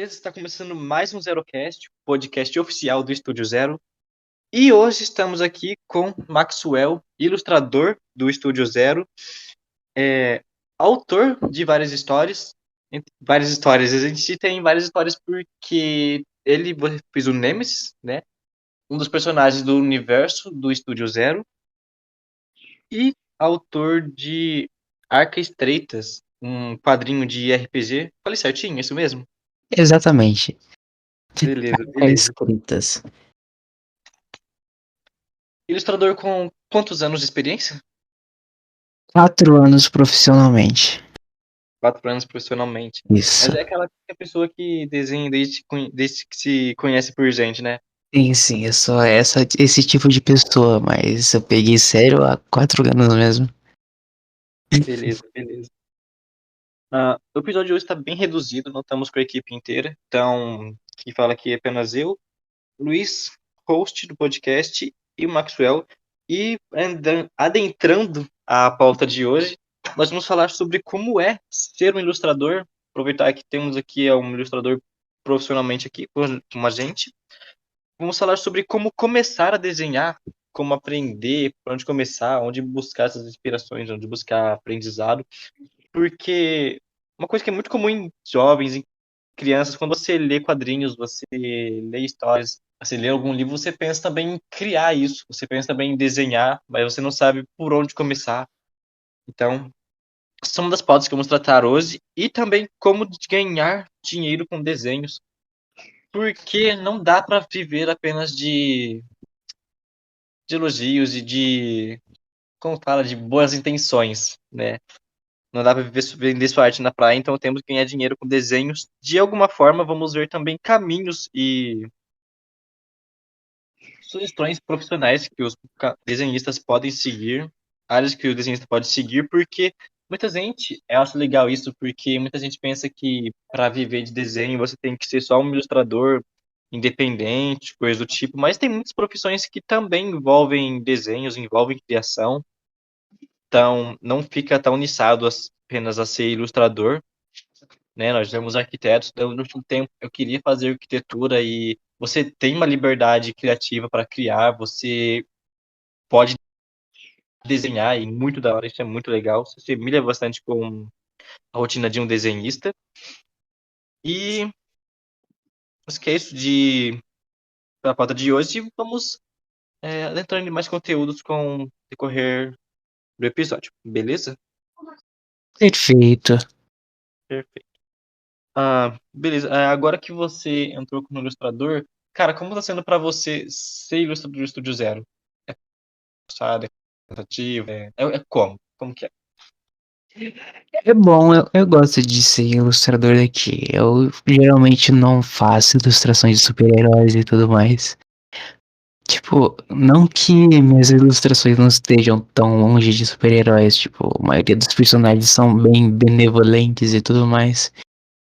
beleza? Está começando mais um ZeroCast, podcast oficial do Estúdio Zero. E hoje estamos aqui com Maxwell, ilustrador do Estúdio Zero, autor de várias histórias. Entre várias histórias, a gente tem várias histórias porque ele fez o Nemesis, né? Um dos personagens do universo do Estúdio Zero. E autor de Arca Estreitas, um quadrinho de RPG. Falei certinho, é isso mesmo? Exatamente. De Beleza, cartas beleza. escritas. Ilustrador com quantos anos de experiência? 4 anos profissionalmente. 4 anos profissionalmente. Mas Isso. é aquela pessoa que desenha desde que se conhece por gente, né? Sim, eu sou esse tipo de pessoa, mas eu peguei sério há 4 anos mesmo. Beleza, beleza. O episódio de hoje está bem reduzido, não estamos com a equipe inteira. Então, quem fala aqui é apenas eu, Luiz, host do podcast, e o Maxwell. E adentrando a pauta de hoje, nós vamos falar sobre como é ser um ilustrador. Aproveitar que temos aqui um ilustrador profissionalmente aqui com a gente. Vamos falar sobre como começar a desenhar, como aprender, por onde começar, onde buscar essas inspirações, onde buscar aprendizado. Porque uma coisa que é muito comum em jovens, em crianças, quando você lê quadrinhos, você lê histórias, você lê algum livro, você pensa também em criar isso, você pensa também em desenhar, mas você não sabe por onde começar. Então, são das pautas que vamos tratar hoje e também como ganhar dinheiro com desenhos, porque não dá para viver apenas de elogios e como fala, de boas intenções, né? Não dá para vender sua arte na praia, então temos que ganhar dinheiro com desenhos. De alguma forma, vamos ver também caminhos e sugestões profissionais que os desenhistas podem seguir, áreas que o desenhista pode seguir, porque muita gente acha legal isso, porque muita gente pensa que para viver de desenho você tem que ser só um ilustrador independente, coisa do tipo, mas tem muitas profissões que também envolvem desenhos, envolvem criação, então não fica tão niçado apenas a ser ilustrador, né? Nós temos arquitetos, então, no último tempo eu queria fazer arquitetura e você tem uma liberdade criativa para criar, você pode desenhar e muito da hora, isso é muito legal, se assemelha bastante com a rotina de um desenhista. E acho que é isso para a pauta de hoje. Vamos adentrando em mais conteúdos com o decorrer do episódio, beleza? Perfeito. Perfeito. Beleza. Agora que você entrou como ilustrador, cara, como tá sendo para você ser ilustrador do Estúdio Zero? É puxado, é tentativa, é como? Como que é? É bom, eu gosto de ser ilustrador daqui. Eu geralmente não faço ilustrações de super-heróis e tudo mais. Tipo, não que minhas ilustrações não estejam tão longe de super-heróis. Tipo, a maioria dos personagens são bem benevolentes e tudo mais.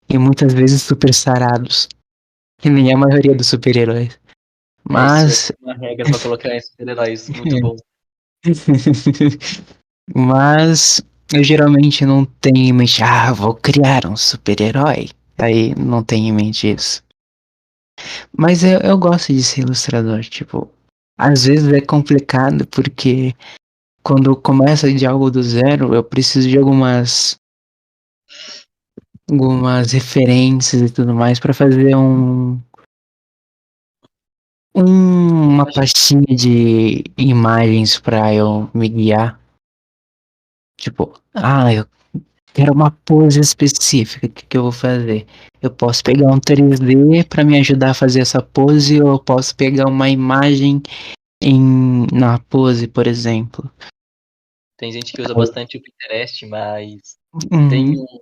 E muitas vezes super sarados. Que nem a maioria dos super-heróis. Isso é Mas. uma regra para colocar em super-heróis. Muito bom. Mas eu geralmente não tenho em mente, vou criar um super-herói. Aí não tenho em mente isso. Mas eu gosto de ser ilustrador, tipo, às vezes é complicado porque quando começa de algo do zero, eu preciso de algumas referências e tudo mais pra fazer uma pastinha de imagens pra eu me guiar. Tipo, eu quero uma pose específica. O que, que eu vou fazer? Eu posso pegar um 3D para me ajudar a fazer essa pose, ou eu posso pegar uma imagem na pose, por exemplo. Tem gente que usa bastante o Pinterest, mas tem Uhum. um,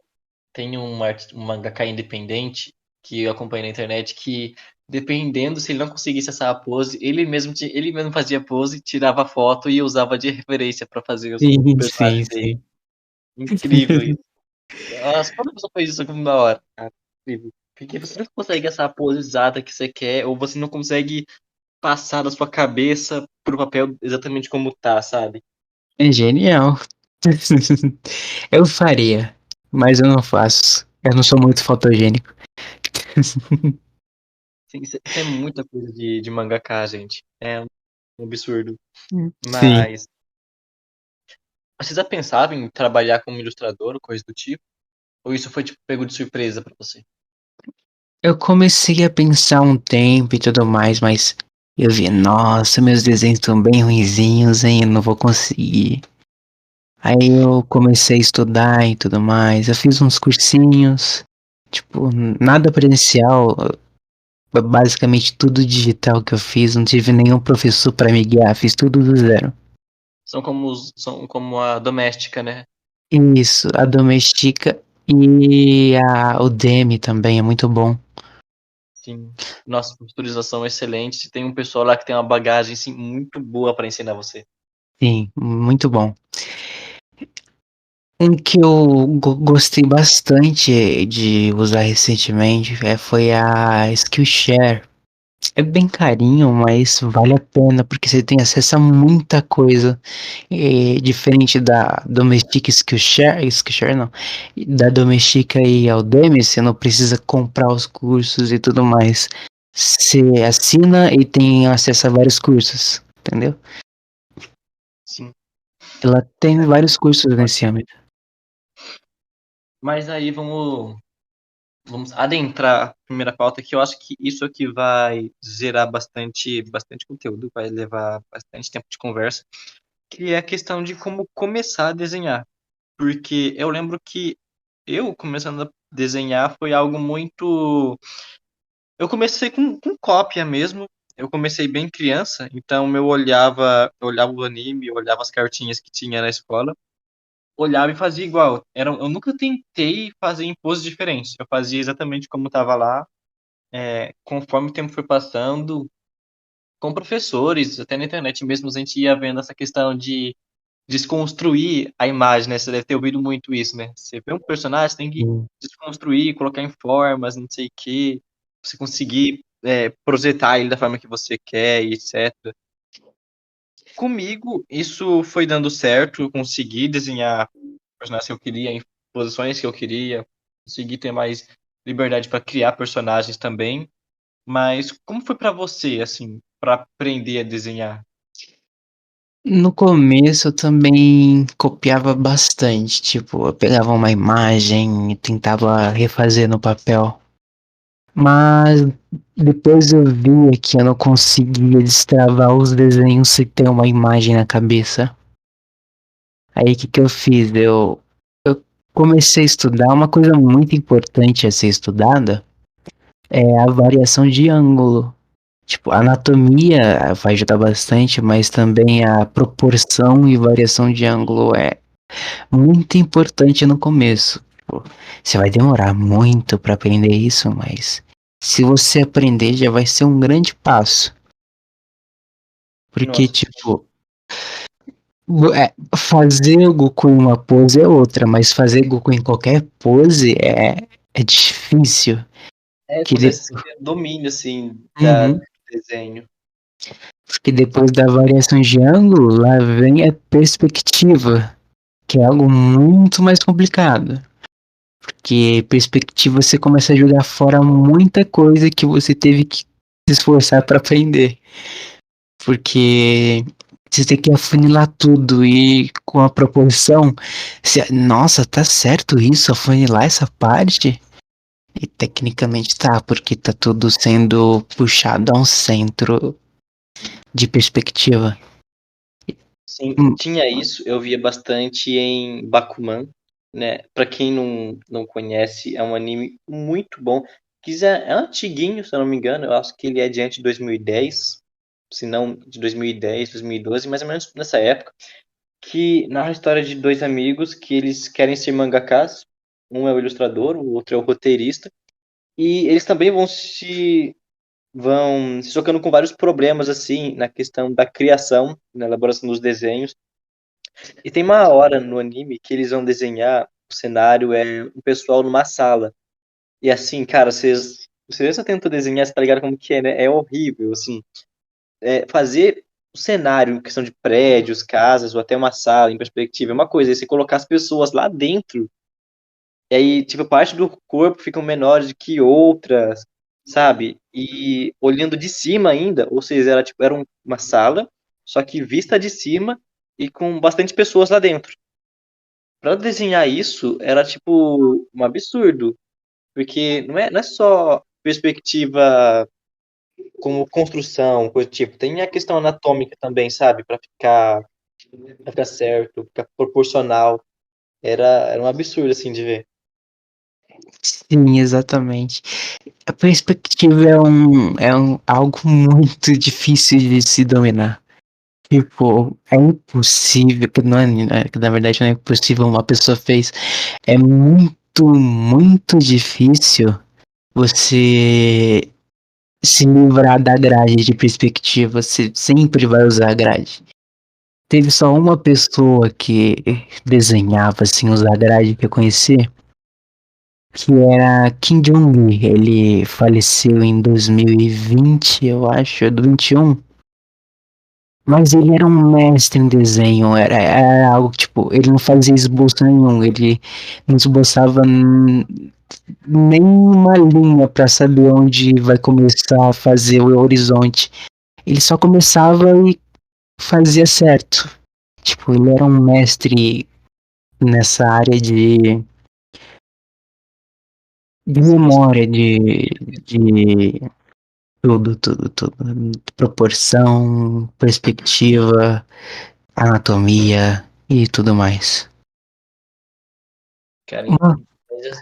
tem um mangaka independente que eu acompanho na internet que, dependendo se ele não conseguisse essa pose, ele mesmo fazia pose, tirava foto e usava de referência para fazer o Sim, sim, personagem dele. sim. Incrível isso. Nossa, quando a pessoa faz isso na hora, cara, incrível. Porque você não consegue essa pose exata que você quer, ou você não consegue passar da sua cabeça pro papel exatamente como tá, sabe? É genial. Eu faria, mas eu não faço. Eu não sou muito fotogênico. Sim, isso é muita coisa de mangaka, gente. É um absurdo. Sim. Mas você já pensava em trabalhar como ilustrador ou coisa do tipo? Ou isso foi tipo pego de surpresa pra você? Eu comecei a pensar um tempo e tudo mais, mas eu vi, nossa, meus desenhos estão bem ruinzinhos, hein? Eu não vou conseguir. Aí eu comecei a estudar e tudo mais. Eu fiz uns cursinhos, tipo, nada presencial, basicamente tudo digital que eu fiz. Não tive nenhum professor para me guiar, fiz tudo do zero. São como a doméstica, né? Isso, a Domestika e o Demi também é muito bom. Sim. Nossa, posterização excelente. Tem um pessoal lá que tem uma bagagem assim, muito boa pra ensinar você. Sim, muito bom. Um que eu gostei bastante de usar recentemente foi a Skillshare. É bem carinho, mas vale a pena porque você tem acesso a muita coisa. Diferente da Domestika Skillshare, Skillshare não, da Domestika e Udemy, você não precisa comprar os cursos e tudo mais. Você assina e tem acesso a vários cursos, entendeu? Sim. Ela tem vários cursos nesse âmbito. Mas aí vamos adentrar a primeira pauta, que eu acho que isso aqui vai gerar bastante conteúdo, vai levar bastante tempo de conversa, que é a questão de como começar a desenhar. Porque eu lembro que eu começando a desenhar foi algo muito. Eu comecei com cópia mesmo. Eu comecei bem criança, então eu olhava o anime, eu olhava as cartinhas que tinha na escola, olhava e fazia igual. Eu nunca tentei fazer em poses diferentes. Eu fazia exatamente como estava lá. Conforme o tempo foi passando, com professores, até na internet mesmo, a gente ia vendo essa questão de desconstruir a imagem, né? Você deve ter ouvido muito isso, né? Você vê um personagem, você tem que Hum. desconstruir, colocar em formas, não sei o quê, você conseguir projetar ele da forma que você quer e etc. Comigo, isso foi dando certo, eu consegui desenhar personagens que eu queria, em posições que eu queria, consegui ter mais liberdade para criar personagens também. Mas como foi pra você, assim, pra aprender a desenhar? No começo eu também copiava bastante, tipo, eu pegava uma imagem e tentava refazer no papel. Mas depois eu vi que eu não conseguia destravar os desenhos sem ter uma imagem na cabeça. Aí o que que eu fiz? Eu comecei a estudar uma coisa muito importante a ser estudada, é a variação de ângulo. Tipo, a anatomia vai ajudar bastante, mas também a proporção e variação de ângulo é muito importante no começo. Tipo, você vai demorar muito para aprender isso, mas se você aprender já vai ser um grande passo. Porque, Nossa, tipo, fazer o Goku em uma pose é outra, mas fazer Goku em qualquer pose é difícil. Que de, você tem domínio, assim, do Uhum. desenho. Porque depois da variação de ângulo, lá vem a perspectiva, que é algo muito mais complicado. Porque perspectiva você começa a jogar fora muita coisa que você teve que se esforçar para aprender. Porque você tem que afunilar tudo e com a proporção. Nossa, tá certo isso? Afunilar essa parte? E tecnicamente tá, porque tá tudo sendo puxado a um centro de perspectiva. Sim, Hum. tinha isso, eu via bastante em Bakuman, né? Pra quem não conhece, é um anime muito bom. É antiguinho, se eu não me engano, eu acho que ele é de antes de 2010, se não de 2010, 2012, mais ou menos nessa época, que narra a história de dois amigos que eles querem ser mangakas. Um é o ilustrador, o outro é o roteirista. E eles também vão se chocando com vários problemas assim na questão da criação, na elaboração dos desenhos. E tem uma hora no anime que eles vão desenhar o cenário um pessoal numa sala. E assim, cara, vocês só tentam desenhar, você tá ligado como que é, né? É horrível, assim. Fazer o cenário em questão de prédios, casas ou até uma sala em perspectiva é uma coisa. E você colocar as pessoas lá dentro E aí, tipo, parte do corpo ficam menores do que outras, sabe? E olhando de cima ainda, ou seja, era uma sala, só que vista de cima e com bastante pessoas lá dentro. Pra desenhar isso, era tipo um absurdo, porque não é só perspectiva como construção, coisa do tipo, tem a questão anatômica também, sabe? Pra ficar certo, ficar proporcional. Era um absurdo assim de ver. Sim, exatamente. A perspectiva algo muito difícil de se dominar. Tipo, é impossível, que não é, que na verdade não é impossível, uma pessoa fez. É muito difícil você se livrar da grade de perspectiva. Você sempre vai usar a grade. Teve só uma pessoa que desenhava assim, usar grade que eu conheci, que era Kim Jong-un. Ele faleceu em 2020, eu acho, do 21. Mas ele era um mestre em desenho, era algo tipo, ele não fazia esboço nenhum, ele não esboçava nem uma linha para saber onde vai começar a fazer o horizonte. Ele só começava e fazia certo. Tipo, ele era um mestre nessa área de memória, de tudo. Proporção, perspectiva, anatomia e tudo mais. Cara, Uma- mas,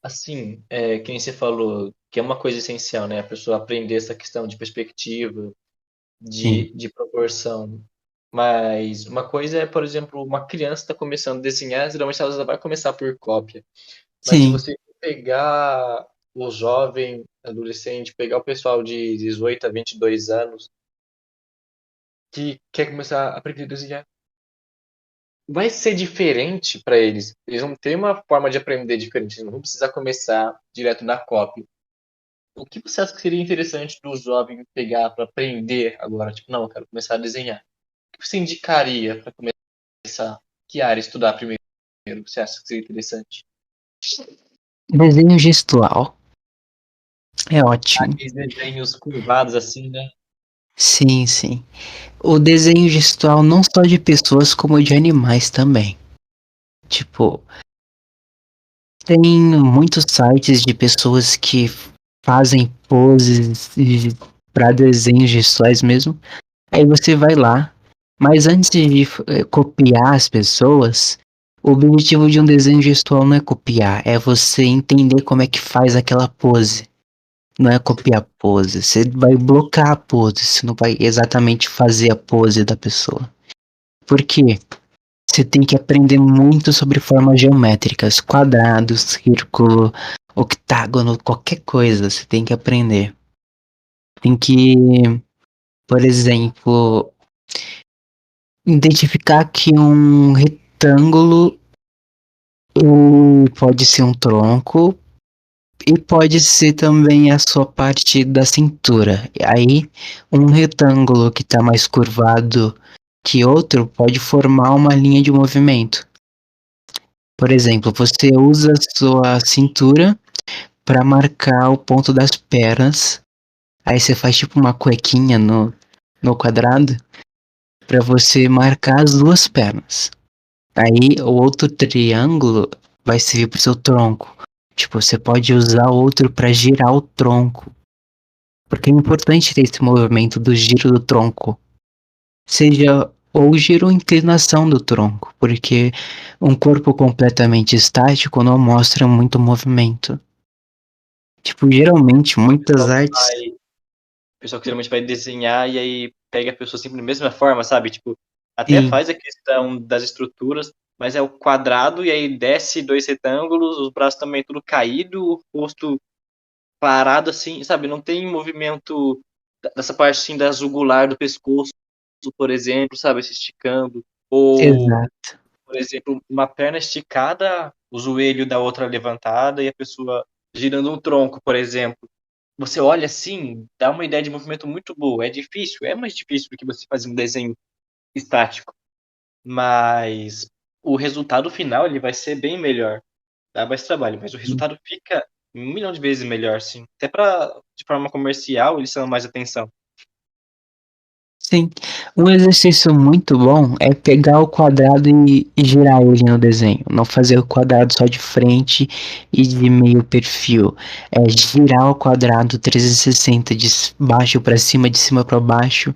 assim, que nem você falou, que é uma coisa essencial, né? A pessoa aprender essa questão de perspectiva, Sim, de proporção. Mas uma coisa é, por exemplo, uma criança está começando a desenhar, geralmente ela já vai começar por cópia. Mas se sim. você pegar o jovem, adolescente, pegar o pessoal de 18 a 22 anos que quer começar a aprender a desenhar, vai ser diferente para eles. Eles vão ter uma forma de aprender diferente, eles não vão precisar começar direto na cópia. O que você acha que seria interessante do jovem pegar para aprender agora? Tipo, não, eu quero começar a desenhar. O que você indicaria para começar? Que área estudar primeiro? Você acha que seria interessante? Desenho gestual. É ótimo. Aqueles desenhos curvados assim, né? Sim, sim. O desenho gestual não só de pessoas, como de animais também. Tipo, tem muitos sites de pessoas que fazem poses para desenhos gestuais mesmo. Aí você vai lá. Mas antes de copiar as pessoas, o objetivo de um desenho gestual não é copiar, é você entender como é que faz aquela pose. Não é copiar a pose, você vai blocar a pose, você não vai exatamente fazer a pose da pessoa. Por quê? Você tem que aprender muito sobre formas geométricas, quadrados, círculo, octágono, qualquer coisa, você tem que aprender. Tem que, por exemplo, identificar que um retângulo pode ser um tronco e pode ser também a sua parte da cintura. E aí, um retângulo que está mais curvado que outro pode formar uma linha de movimento. Por exemplo, você usa a sua cintura para marcar o ponto das pernas. Aí você faz tipo uma cuequinha no quadrado para você marcar as duas pernas. Aí o outro triângulo vai servir pro seu tronco. Tipo, você pode usar outro para girar o tronco. Porque é importante ter esse movimento do giro do tronco. Seja ou giro ou inclinação do tronco. Porque um corpo completamente estático não mostra muito movimento. Tipo, geralmente O muitas pessoal que artes. vai, o pessoal que geralmente vai desenhar e aí pega a pessoa sempre da mesma forma, sabe? Tipo, até Sim, faz a questão das estruturas, mas é o quadrado e aí desce dois retângulos, os braços também tudo caído, o rosto parado assim, sabe? Não tem movimento dessa parte assim da jugular do pescoço, por exemplo, sabe? Se esticando. Ou, exato. por exemplo, uma perna esticada, o joelho da outra levantada e a pessoa girando um tronco, por exemplo. Você olha assim, dá uma ideia de movimento muito boa. É difícil, é mais difícil do que você fazer um desenho estático, mas o resultado final ele vai ser bem melhor. dá mais trabalho, mas o resultado fica 1 milhão de vezes melhor, sim. Até de forma comercial, eles chamam mais atenção. Sim. Um exercício muito bom é pegar o quadrado e girar ele no desenho. Não fazer o quadrado só de frente e de meio perfil. É girar o quadrado 360 de baixo para cima, de cima para baixo,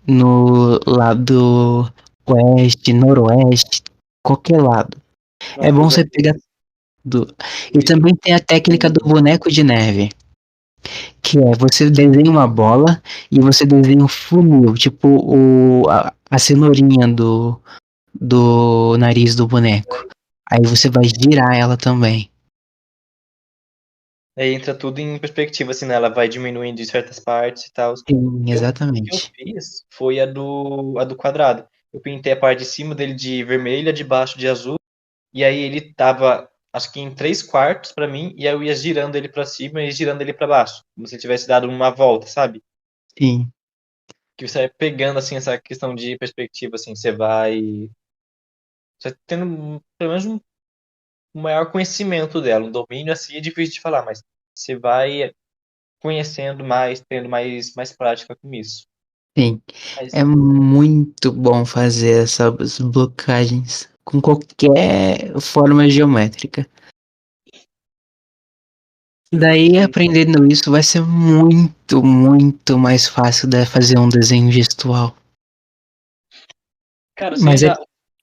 no lado oeste, noroeste, qualquer lado. É Nossa, eu bom já você pegar fiz tudo. E isso. também tem a técnica do boneco de neve, que é você desenha uma bola e você desenha um funil, tipo a cenourinha do nariz do boneco. Aí você vai girar ela também. Aí entra tudo em perspectiva, assim, né? Ela vai diminuindo em certas partes e tal. Sim, O que eu exatamente. fiz foi a do quadrado. Eu pintei a parte de cima dele de vermelho, a de baixo de azul, e aí ele tava, acho que em 3/4 pra mim, e aí eu ia girando ele pra cima e girando ele pra baixo, como se eu tivesse dado uma volta, sabe? Sim, Que você vai pegando, assim, essa questão de perspectiva, assim, você vai tendo pelo menos um maior conhecimento dela, um domínio, assim, é difícil de falar, mas você vai conhecendo mais, tendo mais prática com isso. sim. Mas É muito bom fazer essas blocagens com qualquer forma geométrica. Daí, sim. aprendendo isso, vai ser muito, muito mais fácil de fazer um desenho gestual. Cara, Mas é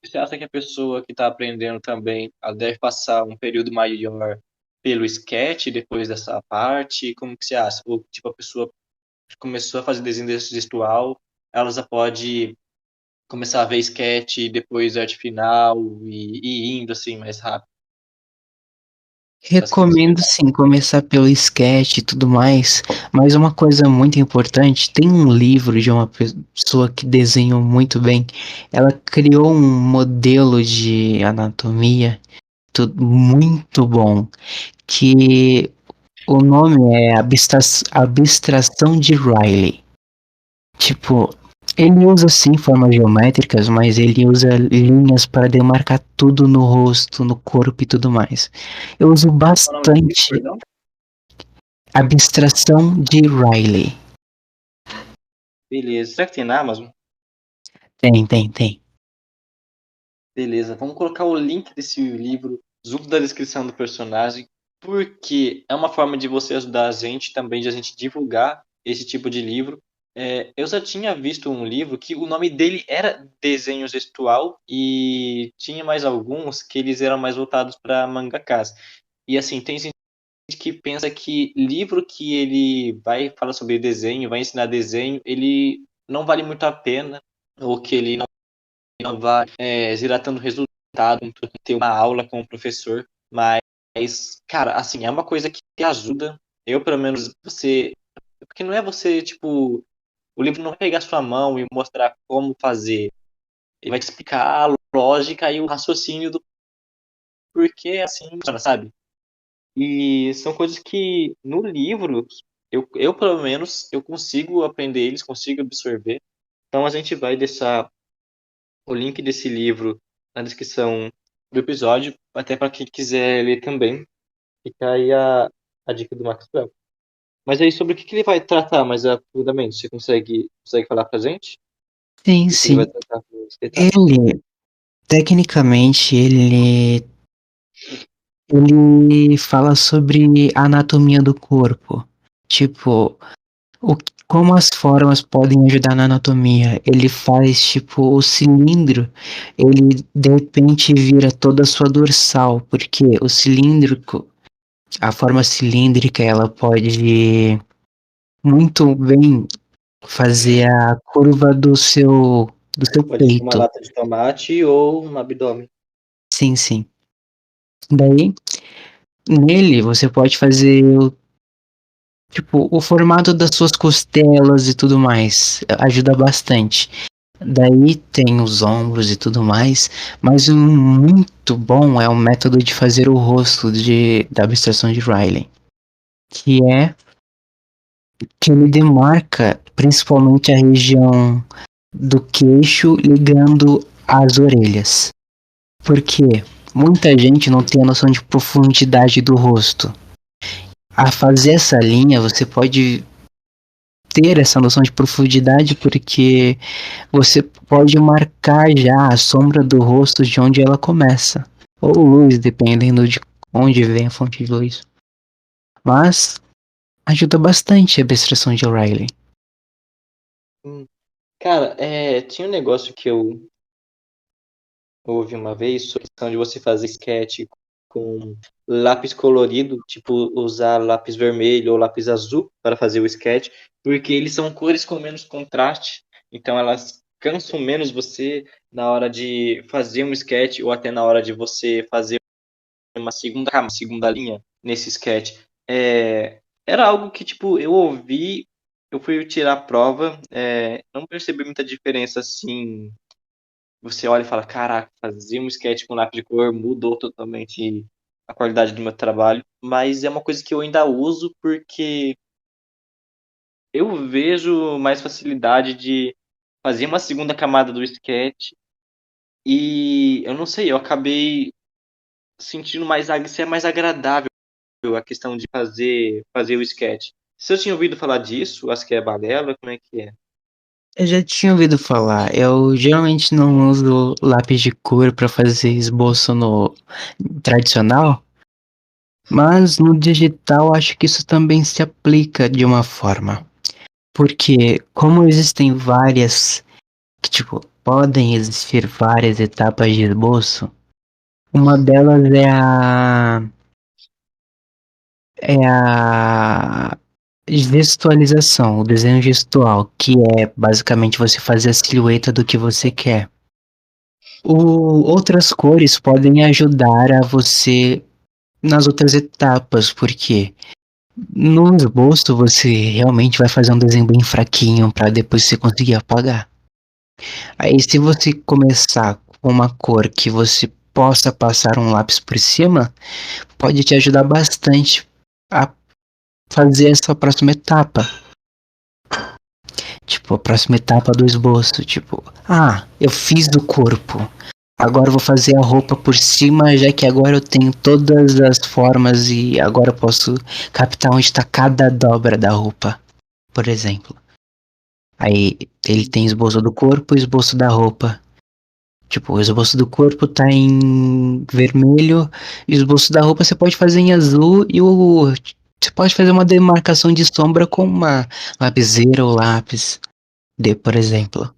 você acha que a pessoa que está aprendendo também, ela deve passar um período maior pelo sketch depois dessa parte? Como que você acha? Ou, tipo, a pessoa começou a fazer desenho gestual, ela já pode começar a ver sketch e depois arte final e indo assim mais rápido? Você acha que isso é recomendo verdade? sim começar pelo sketch e tudo mais, mas uma coisa muito importante, tem um livro de uma pessoa que desenhou muito bem. Ela criou um modelo de anatomia tudo muito bom, que o nome é Abstração de Riley. Tipo, ele usa sim formas geométricas, mas ele usa linhas para demarcar tudo no rosto, no corpo e tudo mais. Eu uso Qual é o nome do livro, bastante perdão? Abstração de Riley. Beleza. Será que tem na Amazon? Tem. Beleza, vamos colocar o link desse livro junto da descrição do personagem, porque é uma forma de você ajudar a gente também, de a gente divulgar esse tipo de livro. Eu já tinha visto um livro que o nome dele era Desenho Gestual e tinha mais alguns que eles eram mais voltados para mangakas. E assim, tem gente que pensa que livro que ele vai falar sobre desenho, vai ensinar desenho, ele não vale muito a pena, ou que ele não vai gerar tanto resultado para ter uma aula com o professor, mas, cara, assim, é uma coisa que ajuda. Eu, pelo menos, porque não é você, tipo, o livro não vai pegar sua mão e mostrar como fazer. Ele vai te explicar a lógica e o raciocínio do porquê assim funciona, sabe? E são coisas que no livro, eu pelo menos, eu consigo aprender eles, consigo absorver. Então a gente vai deixar o link desse livro na descrição do episódio, até para quem quiser ler também. Fica aí a dica do Maxwell. Mas aí sobre o que ele vai tratar mais profundamente? Você consegue falar pra gente? Sim, O que ele vai sim. tratar com esse detalhe? Ele, tecnicamente, ele fala sobre a anatomia do corpo. Tipo, como as formas podem ajudar na anatomia. Ele faz, tipo, o cilindro, ele de repente vira toda a sua dorsal, porque o cilíndrico, a forma cilíndrica, ela pode muito bem fazer a curva do seu Pode ser uma peito. lata de tomate ou um abdômen. Sim, sim. Daí, nele, você pode fazer, tipo, o formato das suas costelas e tudo mais. Ajuda bastante. Daí tem os ombros e tudo mais, mas um muito bom é o método de fazer o rosto da abstração de Riley, que é que ele demarca principalmente a região do queixo ligando às orelhas. Por quê? muita gente não tem a noção de profundidade do rosto. A fazer essa linha, você pode ter essa noção de profundidade porque você pode marcar já a sombra do rosto de onde ela começa. Ou luz, dependendo de onde vem a fonte de luz. Mas ajuda bastante a abstração de O'Reilly. Cara, tinha um negócio que eu ouvi uma vez sobre a questão de você fazer sketch com lápis colorido, tipo usar lápis vermelho ou lápis azul para fazer o sketch, porque eles são cores com menos contraste, então elas cansam menos você na hora de fazer um sketch ou até na hora de você fazer uma segunda linha nesse sketch. Era algo que, tipo, eu ouvi, eu fui tirar a prova, não percebi muita diferença, assim, você olha e fala, caraca, fazer um sketch com lápis de cor mudou totalmente a qualidade do meu trabalho, mas é uma coisa que eu ainda uso porque eu vejo mais facilidade de fazer uma segunda camada do sketch e eu não sei, eu acabei sentindo ser mais agradável a questão de fazer o sketch. Se eu tinha ouvido falar disso, acho que é balela, como é que é? Eu já tinha ouvido falar. Eu geralmente não uso lápis de cor para fazer esboço no tradicional, mas no digital acho que isso também se aplica de uma forma. Porque como existem várias, que tipo, podem existir várias etapas de esboço, uma delas é a gestualização, o desenho gestual, que é basicamente você fazer a silhueta do que você quer. Outras cores podem ajudar a você nas outras etapas, porque no esboço você realmente vai fazer um desenho bem fraquinho para depois você conseguir apagar. Aí se você começar com uma cor que você possa passar um lápis por cima, pode te ajudar bastante a fazer essa próxima etapa. Tipo, a próxima etapa do esboço, tipo, eu fiz o corpo. Agora eu vou fazer a roupa por cima, já que agora eu tenho todas as formas e agora eu posso captar onde está cada dobra da roupa, por exemplo. Aí ele tem esboço do corpo e esboço da roupa. Tipo, o esboço do corpo tá em vermelho, e o esboço da roupa você pode fazer em azul você pode fazer uma demarcação de sombra com uma lapiseira ou lápis, por exemplo.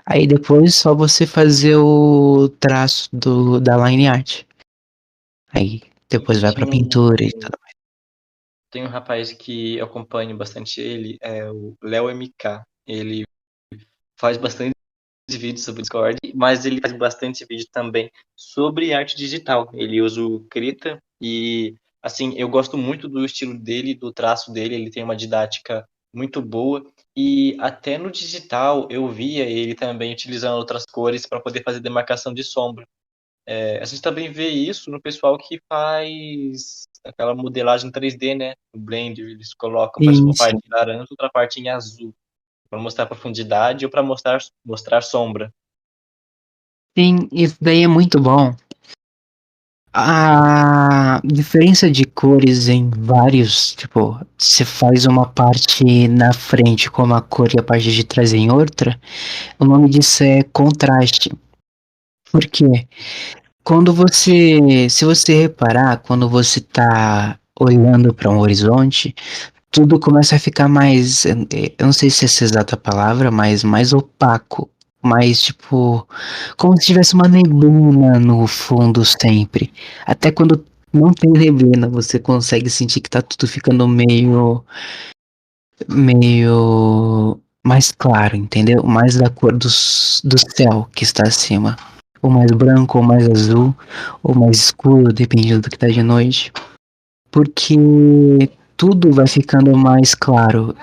Aí depois só você fazer o traço da line art. Aí depois vai pra Tinha um, pintura e tudo. tem um rapaz que eu acompanho bastante ele, é o Léo MK. Ele faz bastante vídeos sobre Discord, mas ele faz bastante vídeo também sobre arte digital. Ele usa o Krita e, assim, eu gosto muito do estilo dele, do traço dele. Ele tem uma didática muito boa e até no digital eu via ele também utilizando outras cores para poder fazer demarcação de sombra. A gente também vê isso no pessoal que faz aquela modelagem 3D, né? No Blender, eles colocam, por exemplo, Sim, uma sim. parte em laranja, outra parte em azul, para mostrar profundidade ou para mostrar sombra. Sim, isso daí é muito bom. A diferença de cores em vários, tipo, você faz uma parte na frente com uma cor e a parte de trás em outra, o nome disso é contraste. Por quê? Se você reparar, quando você tá olhando para um horizonte, tudo começa a ficar mais, eu não sei se é essa exata palavra, mas mais opaco, mais tipo, como se tivesse uma neblina no fundo sempre. Até quando não tem neblina, você consegue sentir que tá tudo ficando meio mais claro, entendeu? Mais da cor do céu que está acima. Ou mais branco, ou mais azul, ou mais escuro, dependendo do que tá de noite. Porque tudo vai ficando mais claro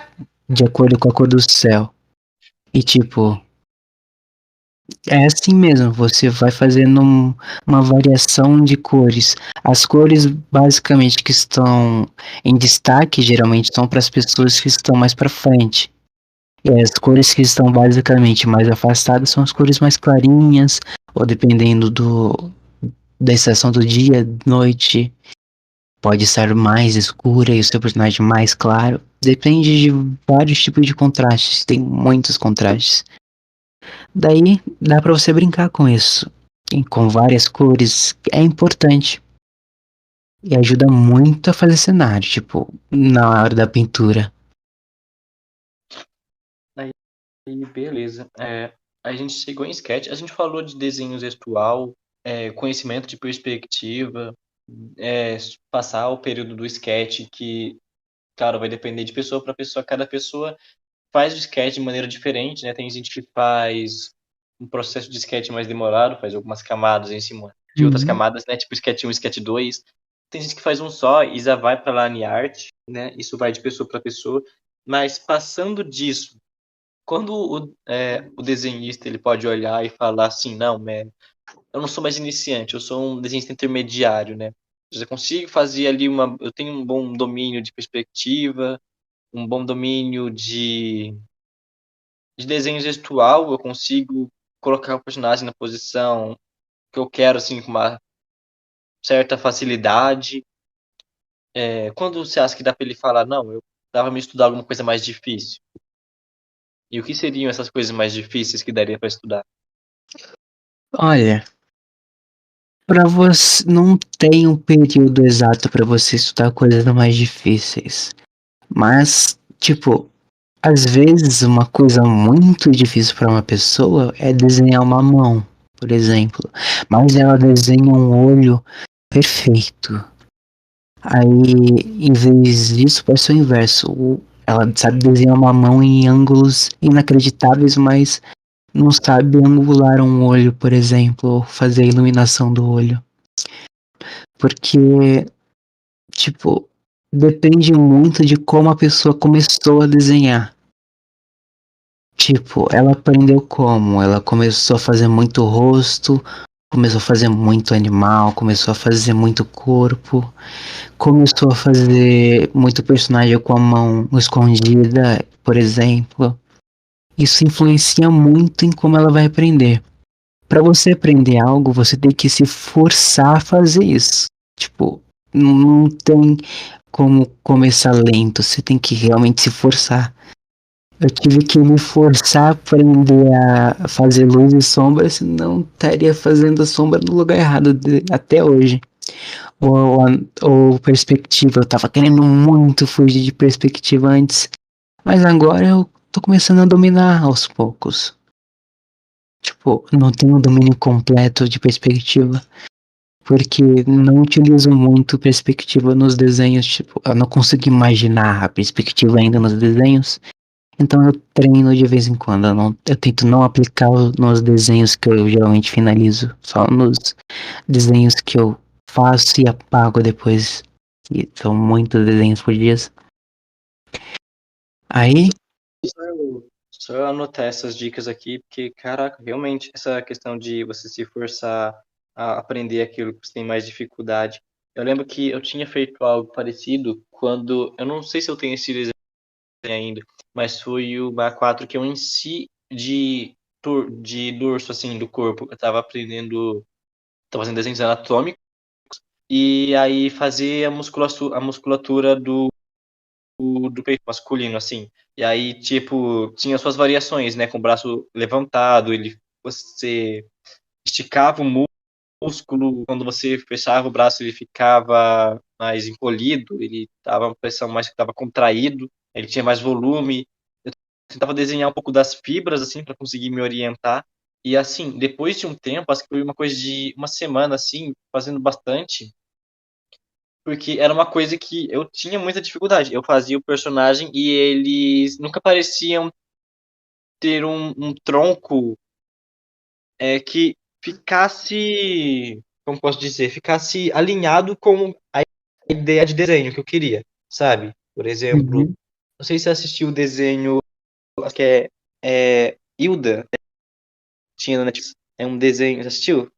de acordo com a cor do céu. E tipo, é assim mesmo, você vai fazendo uma variação de cores. As cores basicamente que estão em destaque geralmente são para as pessoas que estão mais para frente. E as cores que estão basicamente mais afastadas são as cores mais clarinhas, ou dependendo da estação do dia, noite, pode estar mais escura e o seu personagem mais claro. Depende de vários tipos de contrastes, tem muitos contrastes. Daí dá pra você brincar com isso. E com várias cores, é importante. E ajuda muito a fazer cenário, tipo, na hora da pintura. Aí, beleza. A gente chegou em sketch, a gente falou de desenho gestual, conhecimento de perspectiva, passar o período do sketch, que, claro, vai depender de pessoa para pessoa. Cada pessoa faz o sketch de maneira diferente, né? Tem gente que faz um processo de sketch mais demorado, faz algumas camadas em cima de outras Uhum. camadas, né? Tipo sketch 1, sketch 2. Tem gente que faz um só e já vai para line art, né? Isso vai de pessoa para pessoa. Mas passando disso, quando o desenhista ele pode olhar e falar assim, não, eu não sou mais iniciante, eu sou um desenhista intermediário, né? Eu consigo fazer ali eu tenho um bom domínio de perspectiva, um bom domínio de desenho gestual, eu consigo colocar o personagem na posição que eu quero, assim, com uma certa facilidade. Quando você acha que dá para ele falar, não, eu dava me estudar alguma coisa mais difícil? E o que seriam essas coisas mais difíceis que daria para estudar? Olha, pra você não tem um período exato pra você estudar coisas mais difíceis. Mas, tipo, às vezes uma coisa muito difícil pra uma pessoa é desenhar uma mão, por exemplo. Mas ela desenha um olho perfeito. Aí, em vez disso, pode ser o inverso. Ela sabe desenhar uma mão em ângulos inacreditáveis, mas não sabe angular um olho, por exemplo, ou fazer a iluminação do olho. Porque, tipo, depende muito de como a pessoa começou a desenhar. Tipo, ela aprendeu como? Ela começou a fazer muito rosto, começou a fazer muito animal, começou a fazer muito corpo, começou a fazer muito personagem com a mão escondida, por exemplo. Isso influencia muito em como ela vai aprender. Para você aprender algo, você tem que se forçar a fazer isso. Tipo, não tem como começar lento, você tem que realmente se forçar. Eu tive que me forçar a aprender a fazer luz e sombra, senão estaria fazendo sombra no lugar errado até hoje. Ou perspectiva, eu tava querendo muito fugir de perspectiva antes, mas agora eu tô começando a dominar aos poucos. Tipo, não tenho um domínio completo de perspectiva, porque não utilizo muito perspectiva nos desenhos, tipo, eu não consigo imaginar a perspectiva ainda nos desenhos, então eu treino de vez em quando, eu tento não aplicar nos desenhos que eu geralmente finalizo, só nos desenhos que eu faço e apago depois, que são muitos desenhos por dia. Aí, Só eu anotar essas dicas aqui, porque, caraca, realmente, essa questão de você se forçar a aprender aquilo que você tem mais dificuldade. Eu lembro que eu tinha feito algo parecido quando, eu não sei se eu tenho esse desenho ainda, mas foi o A4 que eu enchi de dorso, assim, do corpo. Eu tava aprendendo, tava fazendo desenhos anatômicos, e aí fazer a musculatura do peito masculino, assim. E aí, tipo, tinha suas variações, né? Com o braço levantado, você esticava o músculo, quando você fechava o braço, ele ficava mais encolhido, ele tava uma pressão mais que estava contraído, ele tinha mais volume. Eu tentava desenhar um pouco das fibras, assim, para conseguir me orientar. E assim, depois de um tempo, acho que foi uma coisa de uma semana, assim, fazendo bastante, porque era uma coisa que eu tinha muita dificuldade. Eu fazia o personagem e eles nunca pareciam ter um tronco que ficasse, como posso dizer, ficasse alinhado com a ideia de desenho que eu queria, sabe? Por exemplo, uhum, não sei se você assistiu o desenho acho que Hilda, tinha na Netflix. É um desenho, já assistiu?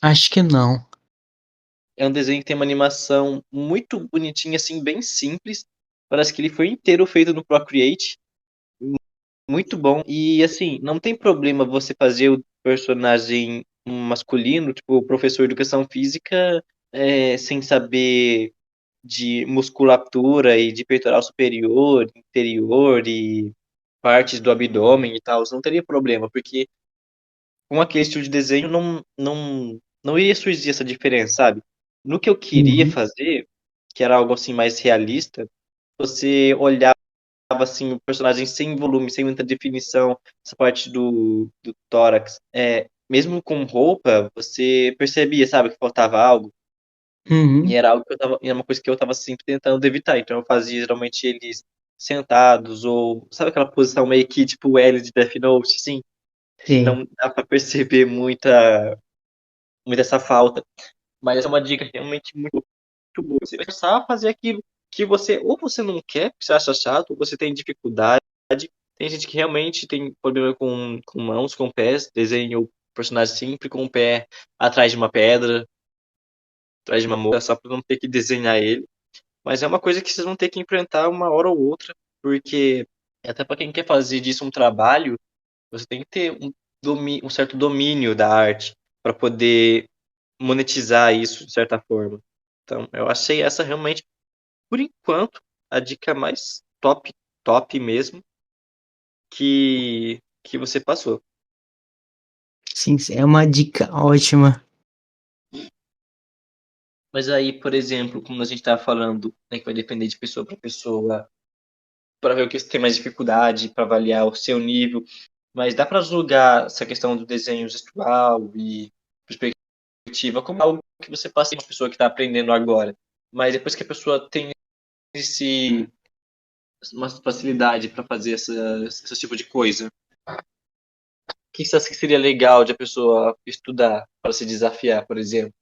acho que não. É um desenho que tem uma animação muito bonitinha, assim, bem simples. Parece que ele foi inteiro feito no Procreate. Muito bom. E assim, não tem problema você fazer o personagem um masculino, tipo, professor de educação física, sem saber de musculatura e de peitoral superior, inferior e partes do abdômen e tal, não teria problema, porque com aquele estilo de desenho não iria surgir essa diferença, sabe? No que eu queria Uhum. fazer, que era algo assim mais realista, você olhava assim o personagem sem volume, sem muita definição, essa parte do tórax, mesmo com roupa, você percebia, sabe, que faltava algo. E Uhum. era algo que era uma coisa que eu tava sempre tentando evitar. Então eu fazia geralmente eles sentados ou sabe aquela posição meio que tipo o L de Death Note, assim, que Sim. não dá pra perceber muita essa falta. Mas é uma dica realmente muito boa. Você vai começar a fazer aquilo que você não quer, porque você acha chato, ou você tem dificuldade. Tem gente que realmente tem problema com mãos, com pés, desenha o personagem sempre com o pé atrás de uma pedra, atrás de uma moça, só pra não ter que desenhar ele. Mas é uma coisa que vocês vão ter que enfrentar uma hora ou outra, porque até para quem quer fazer disso um trabalho, você tem que ter um certo domínio da arte para poder monetizar isso de certa forma. Então, eu achei essa realmente, por enquanto, a dica mais top mesmo que você passou. Sim, é uma dica ótima. Mas aí, por exemplo, como a gente estava falando, né, que vai depender de pessoa para pessoa, para ver o que você tem mais dificuldade, para avaliar o seu nível. Mas dá para julgar essa questão do desenho gestual e perspectiva como algo que você passa em uma pessoa que está aprendendo agora. Mas depois que a pessoa tem esse, uma facilidade para fazer esse tipo de coisa, o que você acha que seria legal de a pessoa estudar para se desafiar, por exemplo?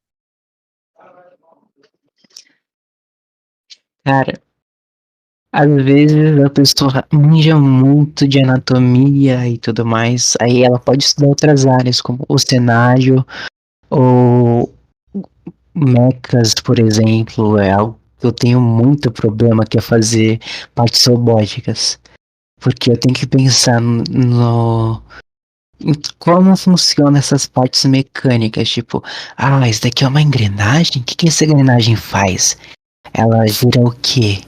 Cara, às vezes a pessoa manja muito de anatomia e tudo mais, aí ela pode estudar outras áreas, como o cenário ou mechas, por exemplo, é algo que eu tenho muito problema, que é fazer partes robóticas. Porque eu tenho que pensar em como funcionam essas partes mecânicas, tipo, isso daqui é uma engrenagem? O que que essa engrenagem faz? Ela gira o quê?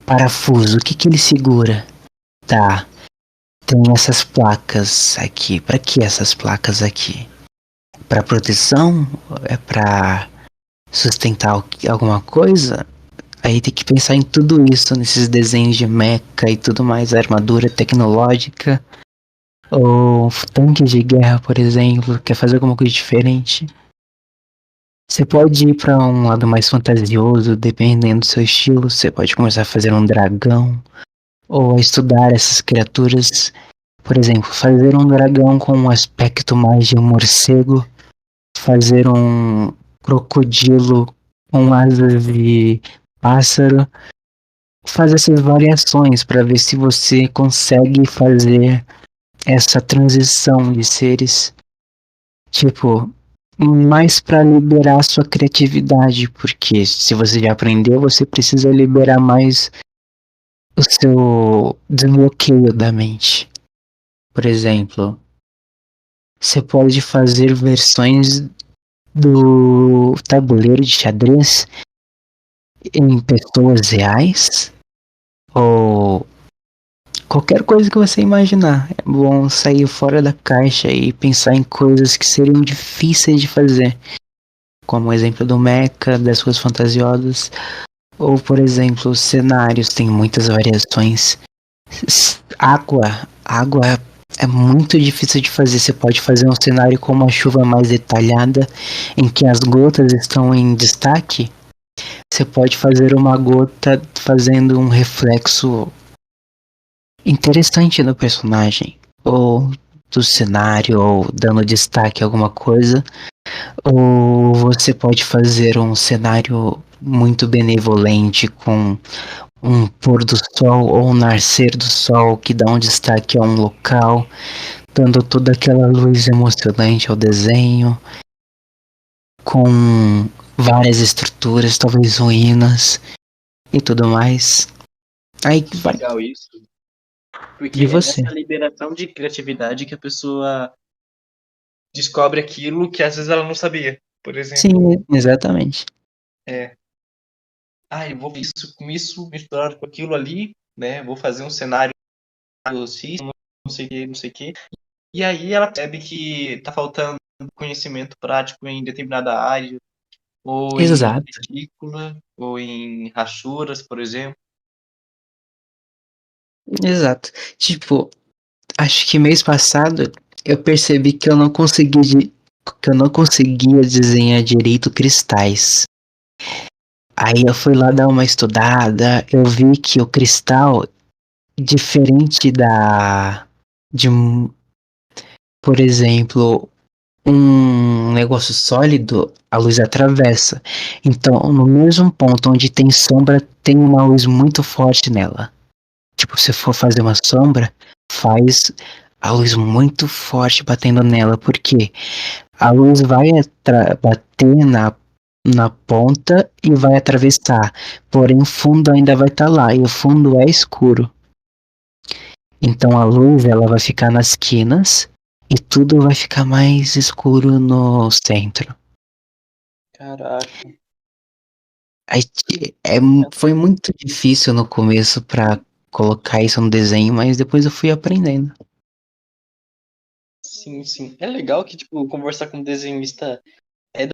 Parafuso, o que que ele segura? Tá, tem essas placas aqui. Pra que essas placas aqui? Pra proteção? É pra sustentar alguma coisa? Aí tem que pensar em tudo isso, nesses desenhos de mecha e tudo mais, armadura tecnológica. Ou tanques de guerra, por exemplo, quer fazer alguma coisa diferente. Você pode ir para um lado mais fantasioso, dependendo do seu estilo. Você pode começar a fazer um dragão, ou a estudar essas criaturas. Por exemplo, fazer um dragão com um aspecto mais de um morcego, fazer um crocodilo com asas de pássaro, fazer essas variações para ver se você consegue fazer essa transição de seres, tipo, mais para liberar a sua criatividade, porque se você já aprendeu, você precisa liberar mais o seu desbloqueio da mente. Por exemplo, você pode fazer versões do tabuleiro de xadrez em pessoas reais ou qualquer coisa que você imaginar. É bom sair fora da caixa e pensar em coisas que seriam difíceis de fazer, como o exemplo do mecha, das ruas fantasiosas, ou por exemplo, os cenários têm muitas variações. Água é muito difícil de fazer. Você pode fazer um cenário com uma chuva mais detalhada, em que as gotas estão em destaque. Você pode fazer uma gota fazendo um reflexo interessante no personagem, ou do cenário, ou dando destaque a alguma coisa. Ou você pode fazer um cenário muito benevolente com um pôr do sol ou um nascer do sol que dá um destaque a um local, dando toda aquela luz emocionante ao desenho, com várias estruturas, talvez ruínas e tudo mais. Aí vai Legal isso, porque de é você. nessa liberação de criatividade que a pessoa descobre aquilo que às vezes ela não sabia. Por exemplo, Sim, exatamente. eu vou ver isso com isso misturado com aquilo ali, né? Vou fazer um cenário assim, não sei o que, não sei o que. E aí ela percebe que tá faltando conhecimento prático em determinada área, ou em Exato, retícula, ou em rachuras, por exemplo. exato. Tipo, acho que mês passado eu percebi que que eu não conseguia desenhar direito cristais. Aí eu fui lá dar uma estudada, eu vi que o cristal, diferente de por exemplo, um negócio sólido, a luz atravessa. Então, no mesmo ponto onde tem sombra, tem uma luz muito forte nela. Tipo, se for fazer uma sombra, faz a luz muito forte batendo nela, porque a luz vai bater na ponta e vai atravessar, porém o fundo ainda vai estar lá, e o fundo é escuro. Então a luz ela vai ficar nas quinas e tudo vai ficar mais escuro no centro. Caraca. Aí, foi muito difícil no começo para colocar isso no desenho, mas depois eu fui aprendendo. Sim, sim. É legal que, tipo, conversar com um desenhista é